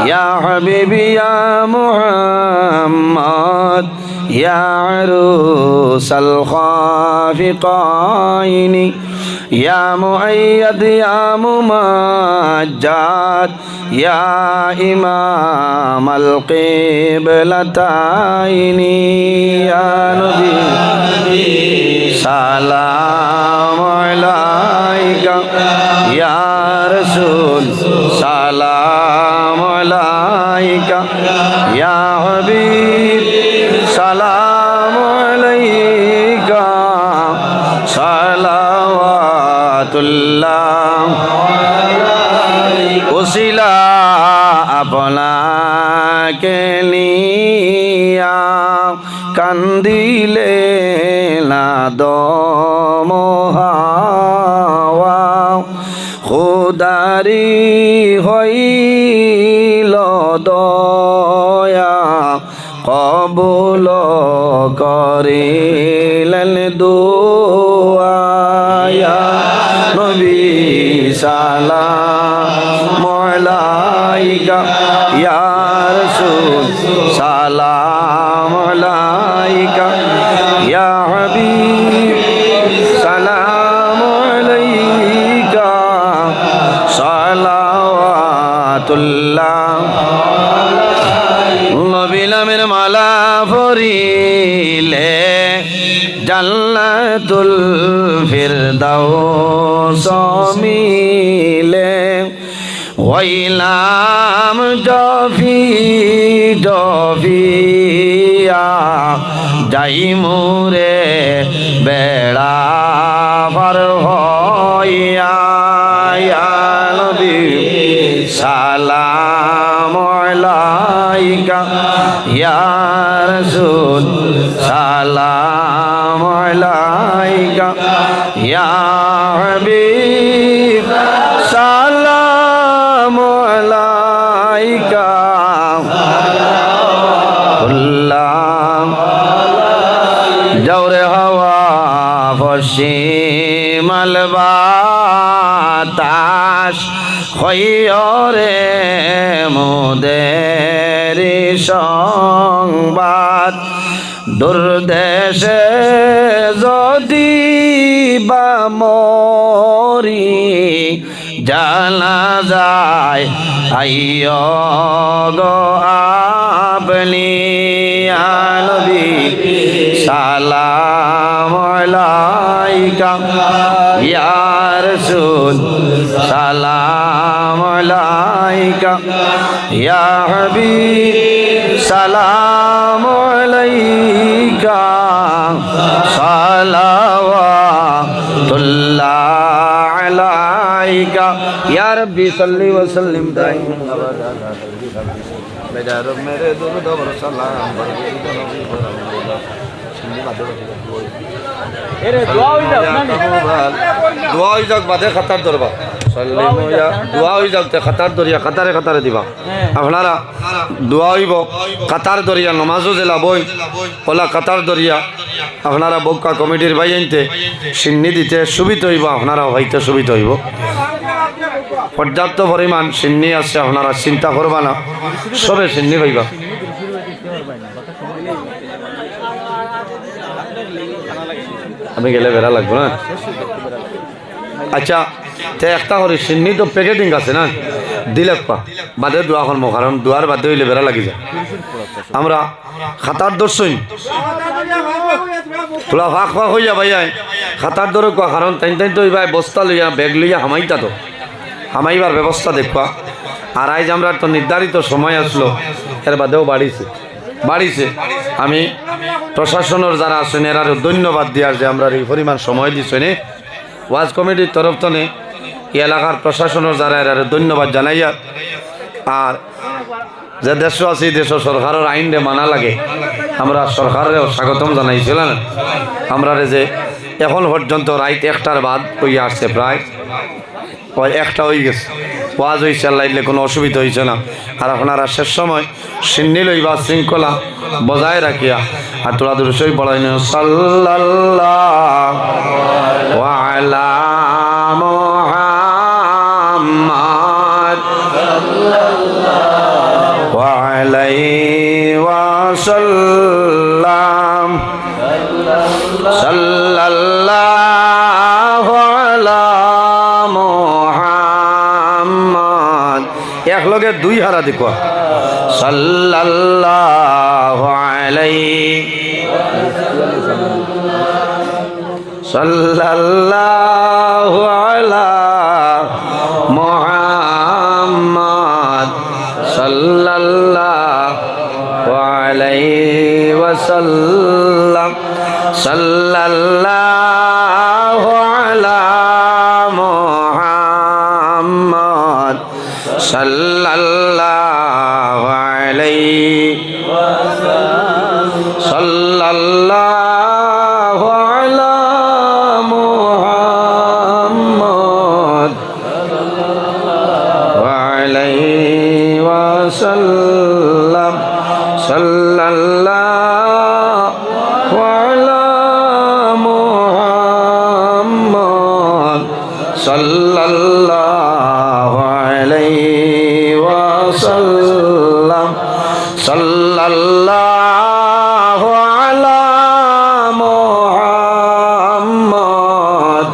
ইয়া হাবিবি ইয়া মুহাম্মদ ইয়া আরুসাল খাফিকাইনি ইয়া মুআইয়াদ ইয়া মুমাজ্জাদ ইয়া ইমামাল কিবলাতাইনি ইয়া নবী সালাম আলাইকা ইয়া রাসূল সালাম আলাইকা ইয়া হাবিব সালাম আলাইকা সালাওয়াতুল্লাহ উসিলা আপনাকে নিয়া কান্দিলে না দমহাওয়া খুদারি হইল দয়া কবুল করিলেন দুআ ইয়া নবী সালাম আলাইকা ইয়া রাসূল সালাম আলাইকা ইয়া হাবিব সালাম আলাইকা সালাওয়াতুল্লাহ জান্নাতুল ফিরদাউস মিলে হইলাম জফি জফিয়া যাই মুরে বেড়া পার হইয়া ইয়া নবী সালাম আলাইকা ইয়া রাসূল সালাম আলাইকা ইয়া হাবিব সালাম আলাইকা কুল্লাম জওরে হাওয়া পশ্চিমাল বাতাস হইরে মোদেরি সংবাদ দুর্দেশে যদি বা মরি জানা যায় আইয় গো আপনি নবী সালাম আলাইকা ইয়া রাসূল সালাম আলাইকা ইয়া হাবিব সালাম আলাইকা সালাওয়াতুল্লাহ আলাইকা ইয়া রাব্বি সাল্লি ওয়া সাল্লিম দাইমান আবাদা মেরা রব মেরে দুরুদ ওয়া সালাম বরকত নবী এরে দোয়া হই যাক না দোয়া হই যাক বাদে খাতার দরবা সাল্লিমু ইয়া দোয়া হই যাক তে খাতার দরিয়া খাতারে খাতারে দিবা আপনারা দোয়া হইব কাতার দরিয়া নামাজও জেলা বই ওলা কাতার দরিয়া আপনারা বক্কা কমিটির ভাই আনতে সিন্নি দিতে সুবিধা হইব আপনারা হইতে সুবিধা হইব পর্যাপ্ত পরিমাণ সিন্নি আছে আপনারা চিন্তা করবা না সবে সিন্নি পাইবা আমি গেলে বেড়া লাগবো না আচ্ছা তে একটা করে সিন্নি তো প্যাকেটিং আছে না দিলে পা বাদে দোয়া করবো কারণ দোয়ার বাদে হইলে বেড়া লাগি যায় আমরা খাতার দর্শন তোলা ফাঁক ফাঁক হইয়া ভাইয়াই খাতার দরে কোয়া কারণ তাই তাই তো ভাই বস্তা লইয়া ব্যাগ লইয়া হামাইতা তো হামাইবার ব্যবস্থা দেখবা আর আজ আমরা তো নির্ধারিত সময় আসলো এর বাদেও বাড়িছে আমি প্রশাসনের যারা আছেন এরা ধন্যবাদ দিয়ার যে আমরা এই পরিমাণ সময় দিচ্ছেন ওয়াজ কমিটির তরফ থেকে এই এলাকার প্রশাসনের যারা এরা ধন্যবাদ জানাইয়া আর যে দেশ আছে দেশ সরকারের আইনে মানা লাগে আমরা সরকারেরও স্বাগতম জানাইছিলাম আমরা যে এখন পর্যন্ত রাত 1টার বাদ হইয়া আসছে প্রায় ওই 1টা হয়ে গেছে ওয়াজ হয়েছে লাইলে কোনো অসুবিধা হয়েছে না আর আপনারা শেষ সময় সিন্নি লইবা শৃঙ্খলা বজায় রাখিয়া আর তোরা দুরুশই পড়াইন সাল্লাল্লাহু আলা মুহাম্মাদ সাল্লাল্লাহু আলাইহি ওয়াসাল্লাম সাল্লাল্লাহু আলা মুহাম্মাদ এক লগে দুই হারা দেখো সাল্লাল্লাহু আলাইহি সাল্লাল্লাহু আলা মুহাম্মাদ সাল্লাল্লাহু আলাইহি ওয়াসাল্লাম সাল্লাল্লাহু আলা মুহাম্মাদ সাল্লাল্লাহু আলাইহি সাল্লাল্লাহু আলা মুহাম্মাদ আলাইহি ওয়াসাল্লাম সাল্লাল্লাহু আলা মুহাম্মাদ সাল্লাল্লাহু আলাইহি ওয়াসাল্লাম সাল্লাল্লাহু আলা মুহাম্মাদ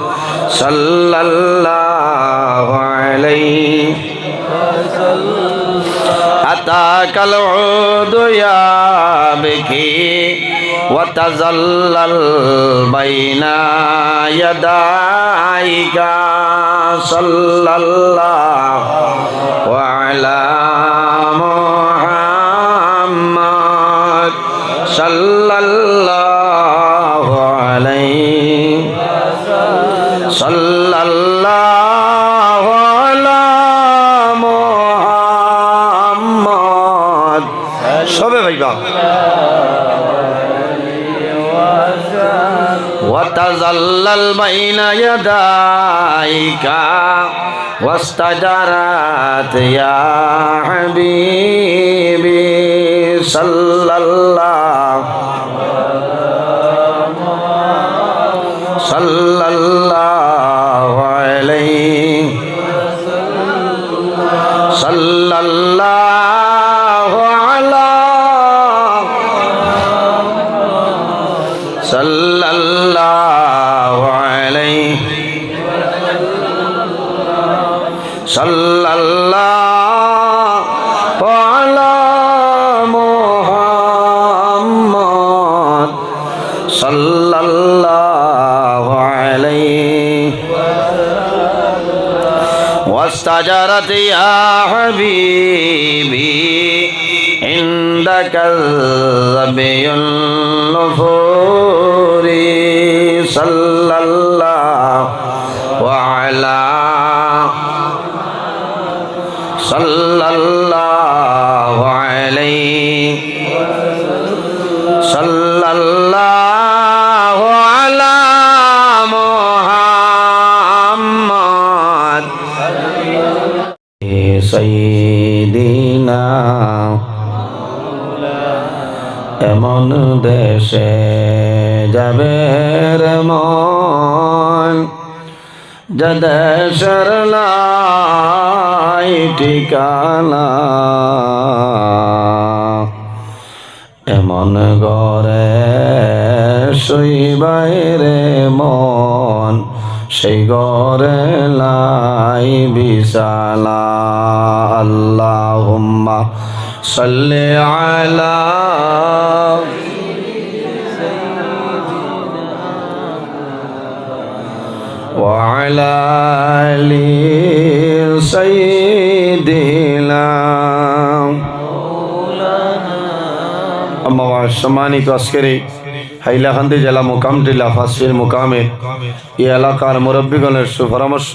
সাল্লাল্লাহু আলাইহি আতাকাল উদু ইয়া বিকি ওয়া وتزلل بين يديك صلى الله على محمد صلى الله عليه صلى الله على محمد সবে ভাইবা وتزلل بين يديك واستجرت يا حبيبي صلى الله صلى الله عليه صلى الله على صلى الله عليه صلى الله على محمد صلى الله عليه واستجرت يا حبيبي عندك الذبي النفور صلى الله على صلى الله عليه صلى الله على محمد سيدنا এমন দেশে যাবে রে মন যে দেশের লাই ঠিকানা এমন ঘরে শুইবাই রে মন সেই ঘরে লাই বিছানা আল্লাহুম্মা সাল্লি আলা وعلى آل سيدنا সম্মানিত আজকের হাইলাকান্দি জেলা মোকাম টিলা ফাঁসির মোকামে এই এলাকার মুরব্বীগণের সুপরামর্শ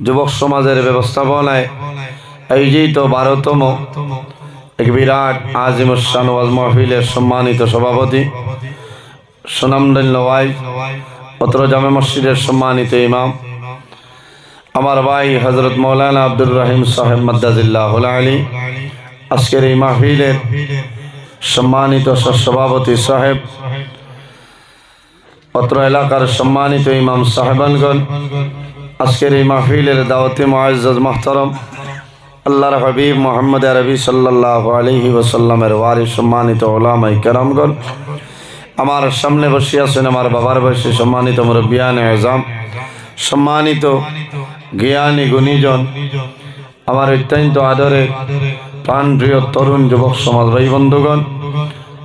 যুবক সমাজের ব্যবস্থাপনায় আয়োজিত 12তম এক বিরাট আজিমুশান ওয়াজ মাহফিলের সম্মানিত সভাপতি সুনামধন্য ওয়াইজ অত্র জামে মসজিদের সম্মানিত ইমাম আমার ভাই হযরত মাওলানা আব্দুর রহিম সাহেব মাদ্দাজিল্লাহুল আলী আজকের এই মাহফিলের সম্মানিত সভাপতি সাহেব অত্র এলাকার সম্মানিত ইমাম সাহেবানগণ আজকের এই মাহফিলের দাওয়াতে মুআজ্জাজ মুহতারাম আল্লাহর হাবিব মুহাম্মদ আরবি সাল্লাল্লাহু আলাইহি ওয়াসাল্লামের ওয়ারিস সম্মানিত উলামায়ে কেরামগণ আমার সামনে বসে আছেন আমার বাবার বয়সী সম্মানিত মুরব্বিয়ানে আযম সম্মানিত জ্ঞানী গুণীজন আমার অত্যন্ত আদরে প্রাণপ্রিয় তরুণ যুবক সমাজ ভাই বন্ধুগণ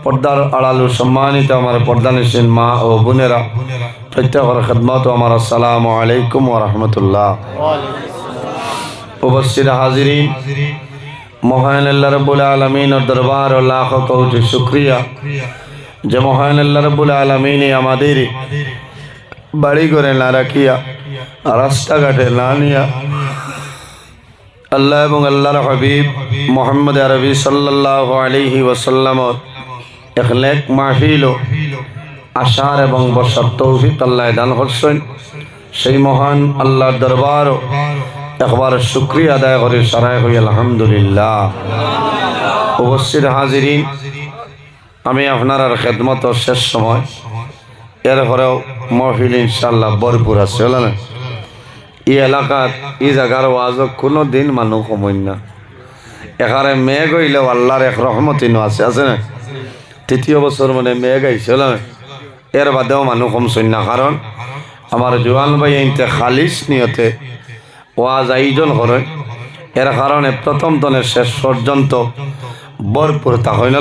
পর্দার আড়ালু সম্মানিত আমার পর্দানিসীন মা ও বোনেরা প্রত্যেকের খিদমত আমার আসসালামু আলাইকুম ওয়া রাহমাতুল্লাহ উপস্থিত হাজিরিন মহান আল্লাহ রাব্বুল আলামিনের দরবার ও লাখ কোটি শুকরিয়া যে মহান আল্লাহ রাব্বুল আলামিন আমাদের বাড়ি ঘরে না রাখিয়া রাস্তাঘাটে না নিয়া আল্লাহ এবং আল্লাহর হাবিব মুহাম্মদ আরবি সাল্লাল্লাহু আলাইহি ওয়াসাল্লাম এক নেক মাহফিল আশার এবং বসার তৌফিক আল্লাহ দান করছেন সেই মহান আল্লাহর দরবার একবার শুকরিয়া আদায় করে সারাই হই আলহামদুলিল্লাহ। উপস্থিত হাজিরিন আমি আপনার আর খেদমত শেষ সময় এরপরেও মাহফিল ইনশাআল্লাহ ভরপুর আছে হল না এই এলাকার এই জায়গার ওয়াজ কোনো দিন মানুষ সময় না এখানে মেঘ হইলেও আল্লাহর এক রহমতিন আছে আছে না তৃতীয় বছর মানে মেঘ আইছে হল না এর বাদেও মানুষ কমছেন না কারণ আমার জোয়ান ভাই আইনতে খালিস নিয়তে ওয়াজ আয়োজন করে এর কারণে প্রথম তনের শেষ পর্যন্ত ভরপুর তা হয় না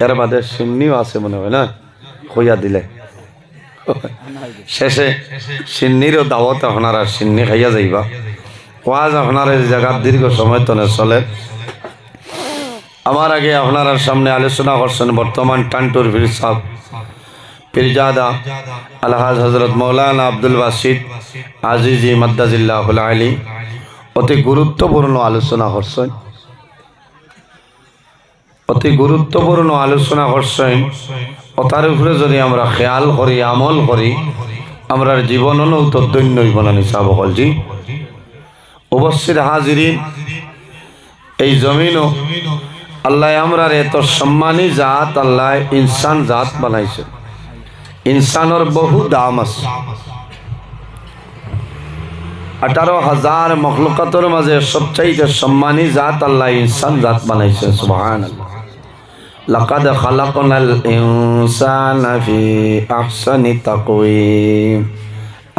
এর বাদে সিন্নিও আছে মনে হয় না, খইয়া দিলে শেষে সিন্নিরও দাওয়াত আপনারা সিন্নি খাইয়া যাইবা। ওয়াজ আপনার এই জায়গার দীর্ঘ সময় তনে চলে। আমার আগে আপনার সামনে আলোচনা করছেন বর্তমান টান্টুর পীর সাহেব পীরজাদা আলহাজ হজরত মৌলানা আব্দুল বাসিত আজিজি মাদ্দাজিল্লাহুল আলী। অতি গুরুত্বপূর্ণ আলোচনা করছেন, অতি গুরুত্বপূর্ণ আলোচনা করছেন। তার উপরে যদি আমরা খেয়াল করি, আমল করি, আমরা জীবনও তো দৈন্য বনানি সাবকলজি উপস্থিত হাজিরিন। এই জমিনও আল্লাহ আমরার এত সম্মানী জাত, আল্লাহ ইনসান জাত বানাইছে। ইনসানের বহু দাম আছে। 18,000 মখলুকাতের মাঝে সবচাইতে সম্মানী জাত আল্লাহ ইনসান জাত বানাইছে। সুবহানাল্লাহ। লাকাদ খালাকনাল ইনসানা ফি আহসানি তাকওয়িম।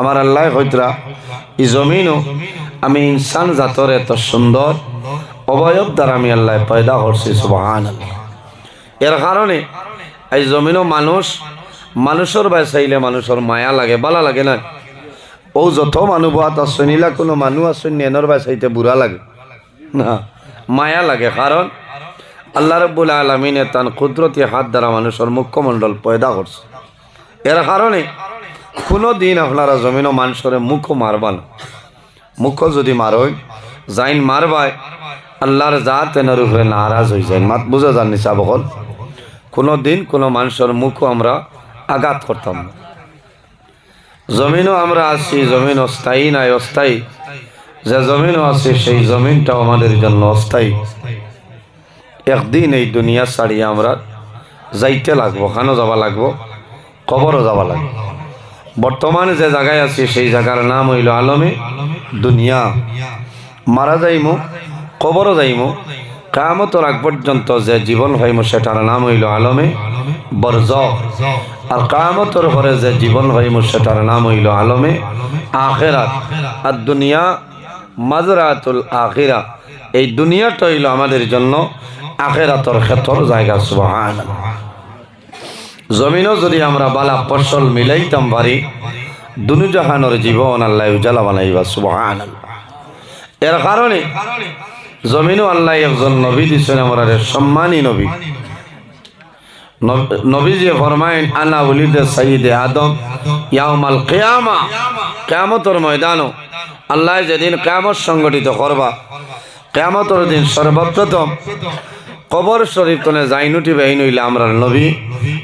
আমার আল্লাহ কইতরা এই জমিনও আমি ইনসান জাতর এত সুন্দর অবয়ব দ্বারা আমি আল্লাহ পয়দা করছি। সুবহানাল্লাহ। এর কারণে এই জমিনও মানুষের বাসাইলে মানুষের মায়া লাগে, ভালো লাগে না? ও যত মানুষ বাত আসনিলা কোনো মানুষ আসেন এনর বাসাইতে বুড়া লাগে না, মায়া লাগে। কারণ আল্লাহ রাব্বুল আলামিনে তার কুদরতি হাত দ্বারা মানুষের মুখমণ্ডল পয়দা করছে। এর কারণে কোনো দিন আপনারা জমিনও মানুষের মুখও মারবা না। মুখ যদি মারই যাইন মারবায় আল্লাহর জাত এনার উপরে নারাজ হয়ে যায়। মাত বুঝা জানি চাবকল কোনো দিন কোনো মানুষের মুখও আমরা আঘাত করতাম না। জমিনও আমরা আছি, জমিন অস্থায়ী নাই, অস্থায়ী। যে জমিনও আছে সেই জমিনটাও আমাদের জন্য অস্থায়ী। একদিন এই দুনিয়া ছাড়িয়ে আমরা যাইতে লাগবো, খানো যাওয়া লাগবো, কবরও যাওয়া লাগবে। বর্তমানে যে জায়গায় আছি সেই জায়গার নাম হইল আলমে দুনিয়া। মারা যাইমু, কবরও যাইমু, কিয়ামতের আগ পর্যন্ত যে জীবন পাইমু সেটার নাম হইল আলমে বরজখ। আর কিয়ামতের পরে যে জীবন পাইমু সেটার নাম হইল আলমে আখিরাত। আর দুনিয়া মাজরাতুল আখিরা। এই দুনিয়াটা হইল আমাদের জন্য আখিরাতের ক্ষেত্র জায়গা। সুবহানাল্লাহ। জমিনও যদি আমরা বালা ফসল মিলাইতাম পারি দুনু জাহানের জীবন আল্লাহ উজালা বানাইবা। সুবহানাল্লাহ। এর কারণে জমিনও আল্লাহ একজন নবী দিচ্ছেন, আমরা সম্মানী নবী। নবীজি ফরমায়েন আনা ওলিদে সাইয়্যিদে আদম ইয়াউমাল কিয়ামা। কিয়ামতের ময়দানও আল্লাহ যেদিন কিয়ামত সংগঠিত করবা, কিয়ামতের দিন সর্বপ্রথম কবর শরীফ তনে যাইনুটি বাহিন হইলে আমরা নবী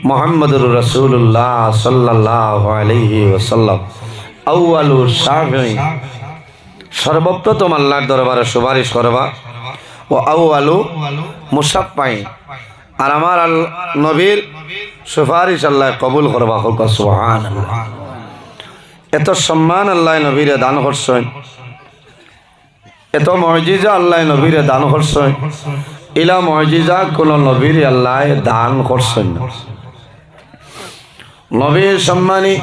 মুহাম্মদুর রাসূলুল্লাহ সাল্লাল্লাহু আলাইহি ওয়াসাল্লাম আউয়ালু শাফিঈ। সর্বপ্রথম আল্লাহর দরবারে সুপারিশ করবা ও আউয়ালু মুশাফফাঈ। আর আমার নবীর সুপারিশ আল্লাহ কবুল করবা। হোক সুবহানাল্লাহ। এত সম্মান আল্লাহ নবীরে দান করছেন, এত মুজিজা আল্লাহ নবীরে দান করছেন। ইলা মুজিজা কোন নবীর আল্লাহ দান করছেন না। নবীর সম্মানী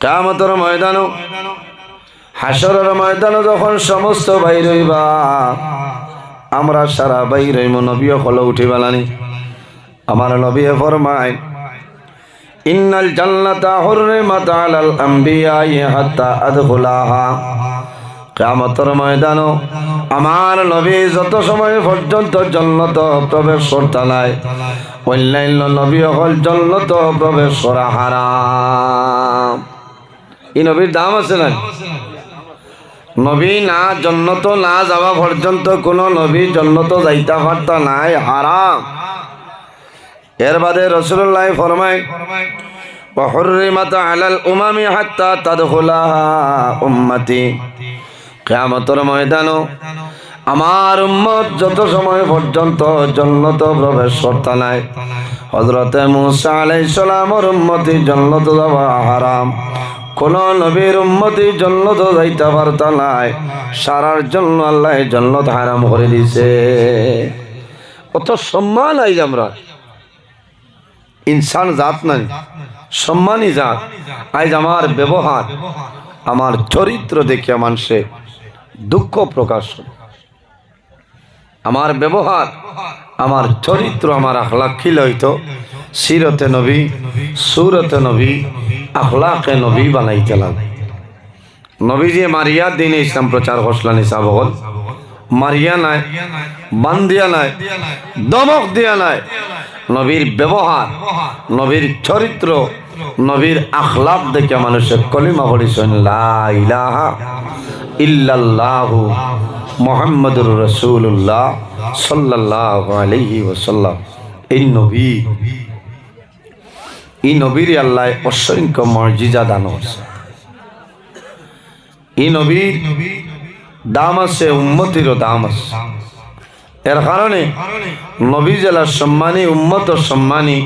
কিয়ামতের ময়দানও হাসরের ময়দানও যখন সমস্ত বাইর হইবা, আমরা সারা বাইর হইব, নবীও হলো উঠিবালানি। আমার নবী ফরমায় ইন্নাল জান্নাতা হুররিমাত আলাল আমবিয়াই হাত্তা আদখুলাহা। কিয়ামতের ময়দানও আমার নবী যত সময় পর্যন্ত জান্নাত প্রবেশ করতে নাই, অন্যান্য নবী হল জান্নাত প্রবেশ করা হারাম। এই নবীর দাম আছে না? নবী না জান্নাত না যাওয়া পর্যন্ত কোন নবী জান্নাত যাইতে পারত নাই, হারাম। এর বাদে রাসূলুল্লাহ ফরমায় ওয়া হুররিমাত আলাল উমামি হাত্তা তাদখুলাহা উম্মতি। কিয়ামতের ময়দানও আমার উম্মত যত সময় পর্যন্ত জান্নাত প্রবেশ করতে নাই, হযরতে মূসা আলাইহিস সালামের উম্মতি জান্নাত যাওয়া হারাম। কোন নবীর উম্মতি জান্নাত যাইতে পারত নাই, সারার জন্য আল্লাহ জান্নাত হারাম করে দিয়েছে। কত সম্মান আইজ আমরা ইনসান জাত নাই, সম্মানী জাত। আজ আমার ব্যবহার, আমার চরিত্র দেখে মানুষে দুঃখ প্রকাশ, আমার ব্যবহার, আমার চরিত্র আমার আখলাক কি লইতো সিরতে নবী সুরতে নবী আখলাকে নবী বানাইতে লাগে নবী যে মারিয়া দিন ইসলাম প্রচার করছিলেন হিসাব হল মারিয়া নাই বান দিয়া নাই দমক দিয়া নাই নবীর ব্যবহার নবীর চরিত্র নবীর আখলাক দেখে মানুষের কলিমা পড়িছেন লা ইলাহা ইল্লাল্লাহু মুহাম্মাদুর রাসূলুল্লাহ সাল্লাল্লাহু আলাইহি ওয়াসাল্লাম। এই নবীর আল্লাহ অসংখ্য মর্যাদা দান করছে। এই নবীর দাম আছে, উম্মতিরও দাম আছে। এর কারণে নবী জেলার সম্মানী উম্মতর সম্মানী,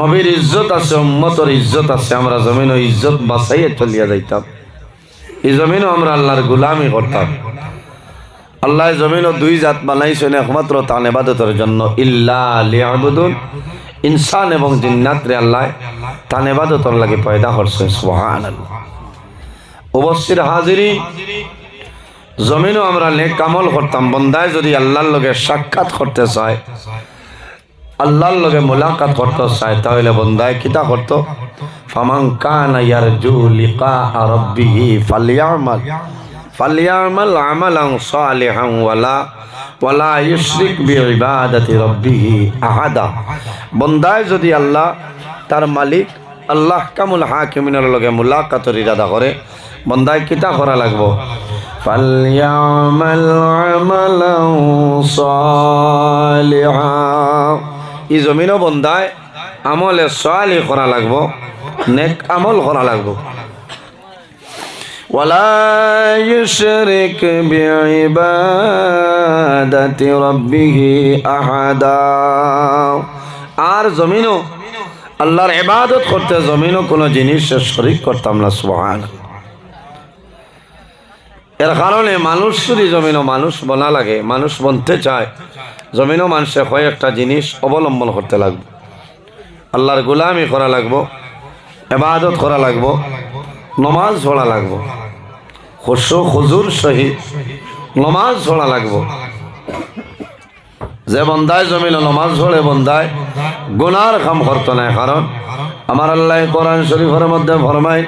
নবীর ইজ্জত আছে উম্মতর ইজ্জত আছে। আমরা জমিনও ইজ্জত বাঁচাইয়ে চলিয়া যাইতাম। এই জমিনও আমরা আল্লাহর গুলামি করতাম। আল্লাহ জমিনও দুই জাত বানাইছেন একমাত্র তার ইবাদতের জন্য, ইল্লা লিয়াবুদুন। ইনসান এবং জিন্নাতরে আল্লাহ তার ইবাদতের লাগি পয়দা করছে। সুবহানাল্লাহ। উপস্থিত হাজিরিন, জমিনও আমরা নেক আমল করতাম। বন্দায় যদি আল্লাহর লগে সাক্ষাৎ করতে চায়, আল্লাহর লগে মুলাকাত করতে চায়, তাহলে বন্দায় কিতা করত? ফামান কানা ইয়ারজু লিকা রাব্বিহি ফালইয়ামাল আমালান সালিহান ওয়ালা ইউশরিক বিইবাদাতি রাব্বিহি আহাদা। বন্দায় যদি আল্লাহ তার মালিক আল্লাহ কামুল হাকিমিনের লগে মুলাকাতের ইরাদা করে, বন্দায় কিতা করা লাগবো? ফালইয়ামাল আমালান সালিহা। এই জমিনও বন্দায় আমলে সালিহ করা লাগবো, নেক আমল করা লাগবো। ওয়ালা ইউশরিক বিইবাদাতি রাব্বিহি আহাদা। আর জমিনও আল্লাহর ইবাদত করতে জমিনও কোনো জিনিসের শরীক করতাম না। সুবহানাল্লাহ। এর কারণে মানুষ যদি জমিনও মানুষ বনা লাগে, মানুষ বনতে চায়, জমিনও মানুষে কয়েকটা জিনিস অবলম্বন করতে লাগবে। আল্লাহর গোলামি করা লাগবো, ইবাদত করা লাগবো, নমাজ পড়া লাগবো, খুশু খুজুর সহিত নমাজ পড়া লাগবো। যে বন্দায় জমিনও নমাজ পড়ে বন্দায় গুনার কাম করতো না। কারণ আমার আল্লাহ কোরআন শরীফের মধ্যে ফরমায়,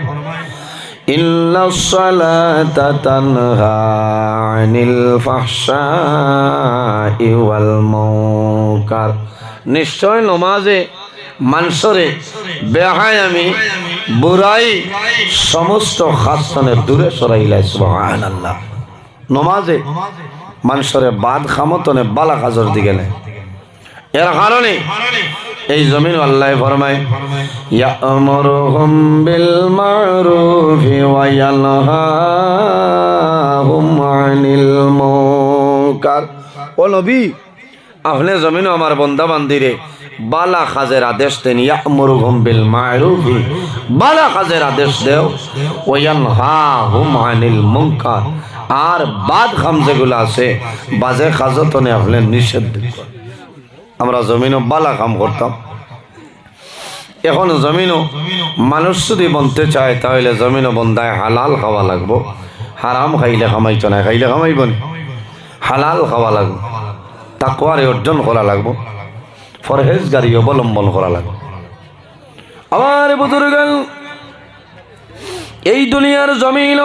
ইন্নাস সালাতা তানহা আনিল ফাহশাই ওয়াল মুনকার। নিশ্চয় নমাজে মানুষরে বেহায়ামি বুরাই সমস্ত খাস্তনের দূরে সরাইলাই। সুবহানাল্লাহ। নমাজে মানুষরে বাদ খামতনে বালা কাজর দিকে নেয়। এর কারণে এই জমিন আল্লাহ ফরমায়, ইয়া'মুরুহুম বিল মা'রুফি ওয়া ইয়ানহাহুম আনিল মুনকার। ও নবী, আপনি জমিন আমার বান্দা বান্দিরে বালা কাজের আদেশ দেন। ইয়া'মুরুহুম বিল মা'রুফি, বালা কাজের আদেশ দেও। ওয়া ইয়ানহাহুম আনিল মুনকার, আর বাদ খাম যেগুলো আছে বাজে কাজতনে আপনি নিষেধ করেন। আমরা জমিনও বালা কাম করতাম। এখন জমিনও মানুষ যদি বনতে চায়, তাহলে জমিনও বন্দায় হালাল খাওয়া লাগবো। হারাম খাইলে খামাইতো না, খাইলে খামাইব না। হালাল খাওয়া লাগবো, তাকওয়ারে অর্জন করা লাগবো, ফরহেজগারি অবলম্বন করা লাগবে। আমার বুজুর্গান, এই দুনিয়ার জমিন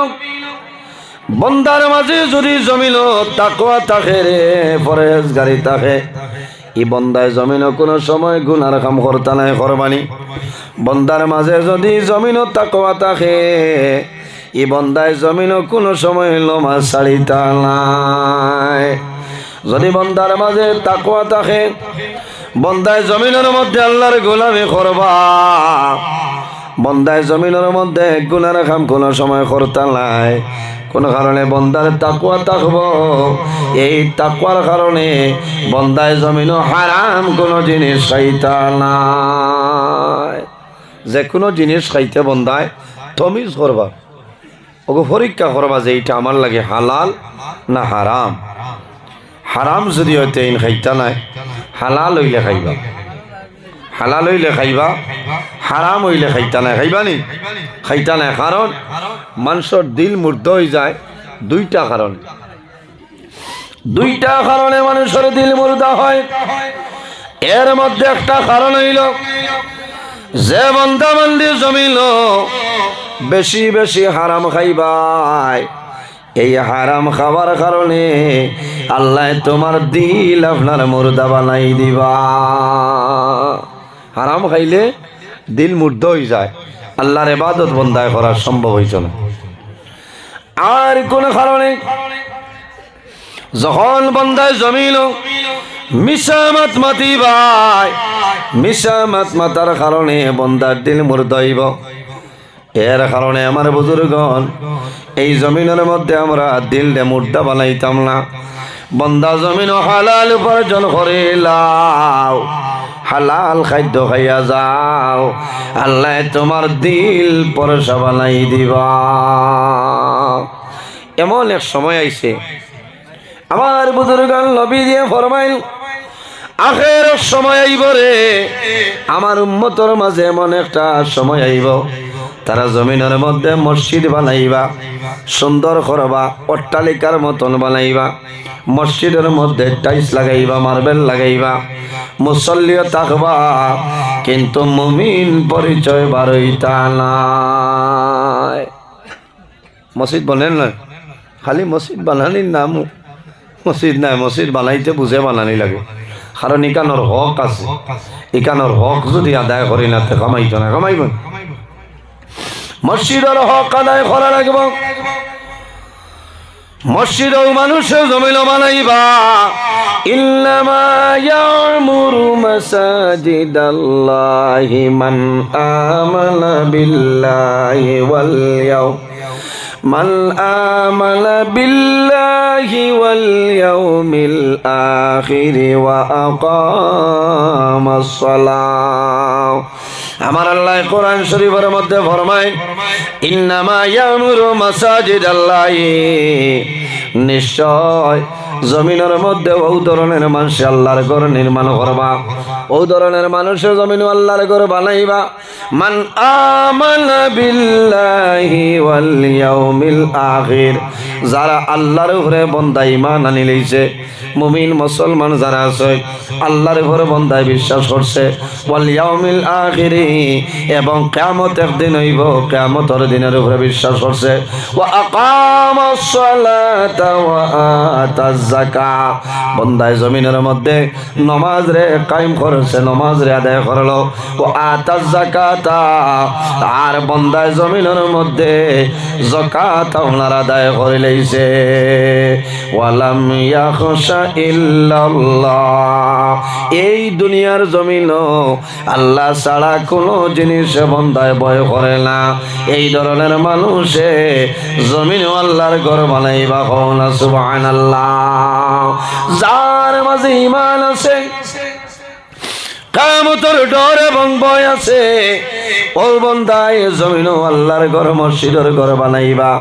বন্দার মাঝে যদি জমিন তাকওয়া থাকে রে, ফরহেজগারি থাকে, এই বন্দায় জমিনও কোনো সময় গুনার কাম করতা নাই করবানি। বন্দার মাঝে যদি জমিনও তাকওয়া থাকে, এই বন্দায় জমিনও কোনো সময় নমাজ ছাড়িতা নাই। যদি বন্দার মাঝে তাকওয়া থাকে, বন্দায় জমিনের মধ্যে আল্লাহর গোলামি করবা, বন্দায় জমিনের মধ্যে গুনার কাম কোনো সময় করতা নাই। কোন কারণে বন্দার তাকওয়া থাকবো, এই তাকওয়ার কারণে বন্দায় জমিনও হারাম কোনো জিনিস খাইতা নাই। যে কোনো জিনিস খাইতে বন্দায় তমিজ করবা, ওকে পরীক্ষা করবা যে এইটা আমার লাগে হালাল না হারাম। হারাম যদি হইতে ইন খাইতা নাই, হালাল হইলে খাইবা, হালাল হইলে খাইবা, হারাম হইলে খাইতা নাই, খাইবা নি? খাইতা নাই। কারণ মানুষের দিল মুর্দ হয়ে যায় দুইটা কারণ। দুইটা কারণে মানুষের দিল মুর্দা হয়। এর মধ্যে একটা কারণ হইল যে বান্দা বান্দি জমিল বেশি বেশি হারাম খাইবাই, এই হারাম খাবার কারণে আল্লাহ তোমার দিল আপনার মুর্দা বানাই দিবা। হারাম খাইলে দিল মুর্দা হয়ে যায়, আল্লাহর ইবাদত বন্দায় করা সম্ভব হইছ না। আর কোন কারণে যখন বন্দায় জমিল মিশামাত মাতিবাই, মিশামাত মাতার কারণে বন্দার দিল মুর্দা হইব। এর কারণে আমার বুজুর্গণ এই জমিনের মধ্যে আমরা দিলটা মুর্দা বানাইতাম না। বন্দা জমিন হালাল উপার্জন করে লাও, হালাল খাদ্য খাইয়া যাও, আল্লাহ তোমার দিল পরশা বানাই দিবা। এমন এক সময় আইছে আমার বুজুর্গণ নবী দিয়ে ফরমাইল আখেরের সময় আইব রে, আমার উম্মতর মাঝে এমন একটা সময় আইব তারা জমিনের মধ্যে মসজিদ বানাইবা, সুন্দর করবা, অট্টালিকার মতন বানাইবা, মসজিদের মধ্যে টাইলস লাগাইবা, মার্বেল লাগাইবা, মুসল্লিও থাকবা, কিন্তু মুমিন পরিচয় বারইতা নাই। মসজিদ বলেন না, খালি মসজিদ বানানির নাম মসজিদ নাই, মসজিদ বানাইতে বুঝে বানানি লাগে। কারণ ইকানোর হক আছে, ইকানোর হক যদি আদায় করি না তো কামাইতো না, কামাইব। মসজিদের হক আদায় করা লাগব। মসজিদও মানুষের জমিন বানাইবা। ইন্নামা ইয়ামুরু মাসাজিদাল্লাহি মান আমানা বিল্লাহি ওয়াল ইয়াউম من آمن بالله واليوم الآخر وأقام الصلاة। আমার আল্লাহ কোরআন শরীফের মধ্যে ফরমায় ইন্নামা ইয়ামুরু মাসাজিদাল্লাহি, নিশ্চয় জমিনের মধ্যে ও ধরনের মানুষ আল্লাহর ঘর নির্মাণ করবা, ও ধরনের মানুষের জমিন আল্লাহর ঘর বানাইবা। মান আমানা বিল্লাহি ওয়াল ইয়াউমিল আখির, যারা আল্লাহর উপরে বন্দা ঈমান আনি লইছে, মুমিন মুসলমান যারা আছে আল্লাহর উপরে বন্দায় বিশ্বাস করছে, ওয়াল ইয়াউমিল আখির, এবং কিয়ামতের দিন হইব, কিয়ামতের দিনের উপরে বিশ্বাস করছে, ওয়া আকামাস সালাতা ওয়া আতাজ যাকাত, বন্দায় জমিনের মধ্যে নামাজ রে কায়েম করেছে, নামাজ রে আদায় করলো, ও আতাজ যাকাত, আর বন্দায় জমিনের মধ্যে যাকাত ওনার আদায় করে লইছে। ওয়ালাম ইয়াখশা ইল্লাল্লাহ, এই দুনিয়ার জমিন আল্লাহ ছাড়া কোনো জিনিস বন্দায় ভয় করে না। এই ধরনের মানুষে জমিন আল্লাহর ঘর বানাইবা, কওনা সুবহানাল্লাহ। যার মাঝে ঈমান আছে, কিয়ামতের ডর এবং ভয় আছে, ও বান্দায় জমিন আল্লাহর ঘর মসজিদের ঘর বানাইবা।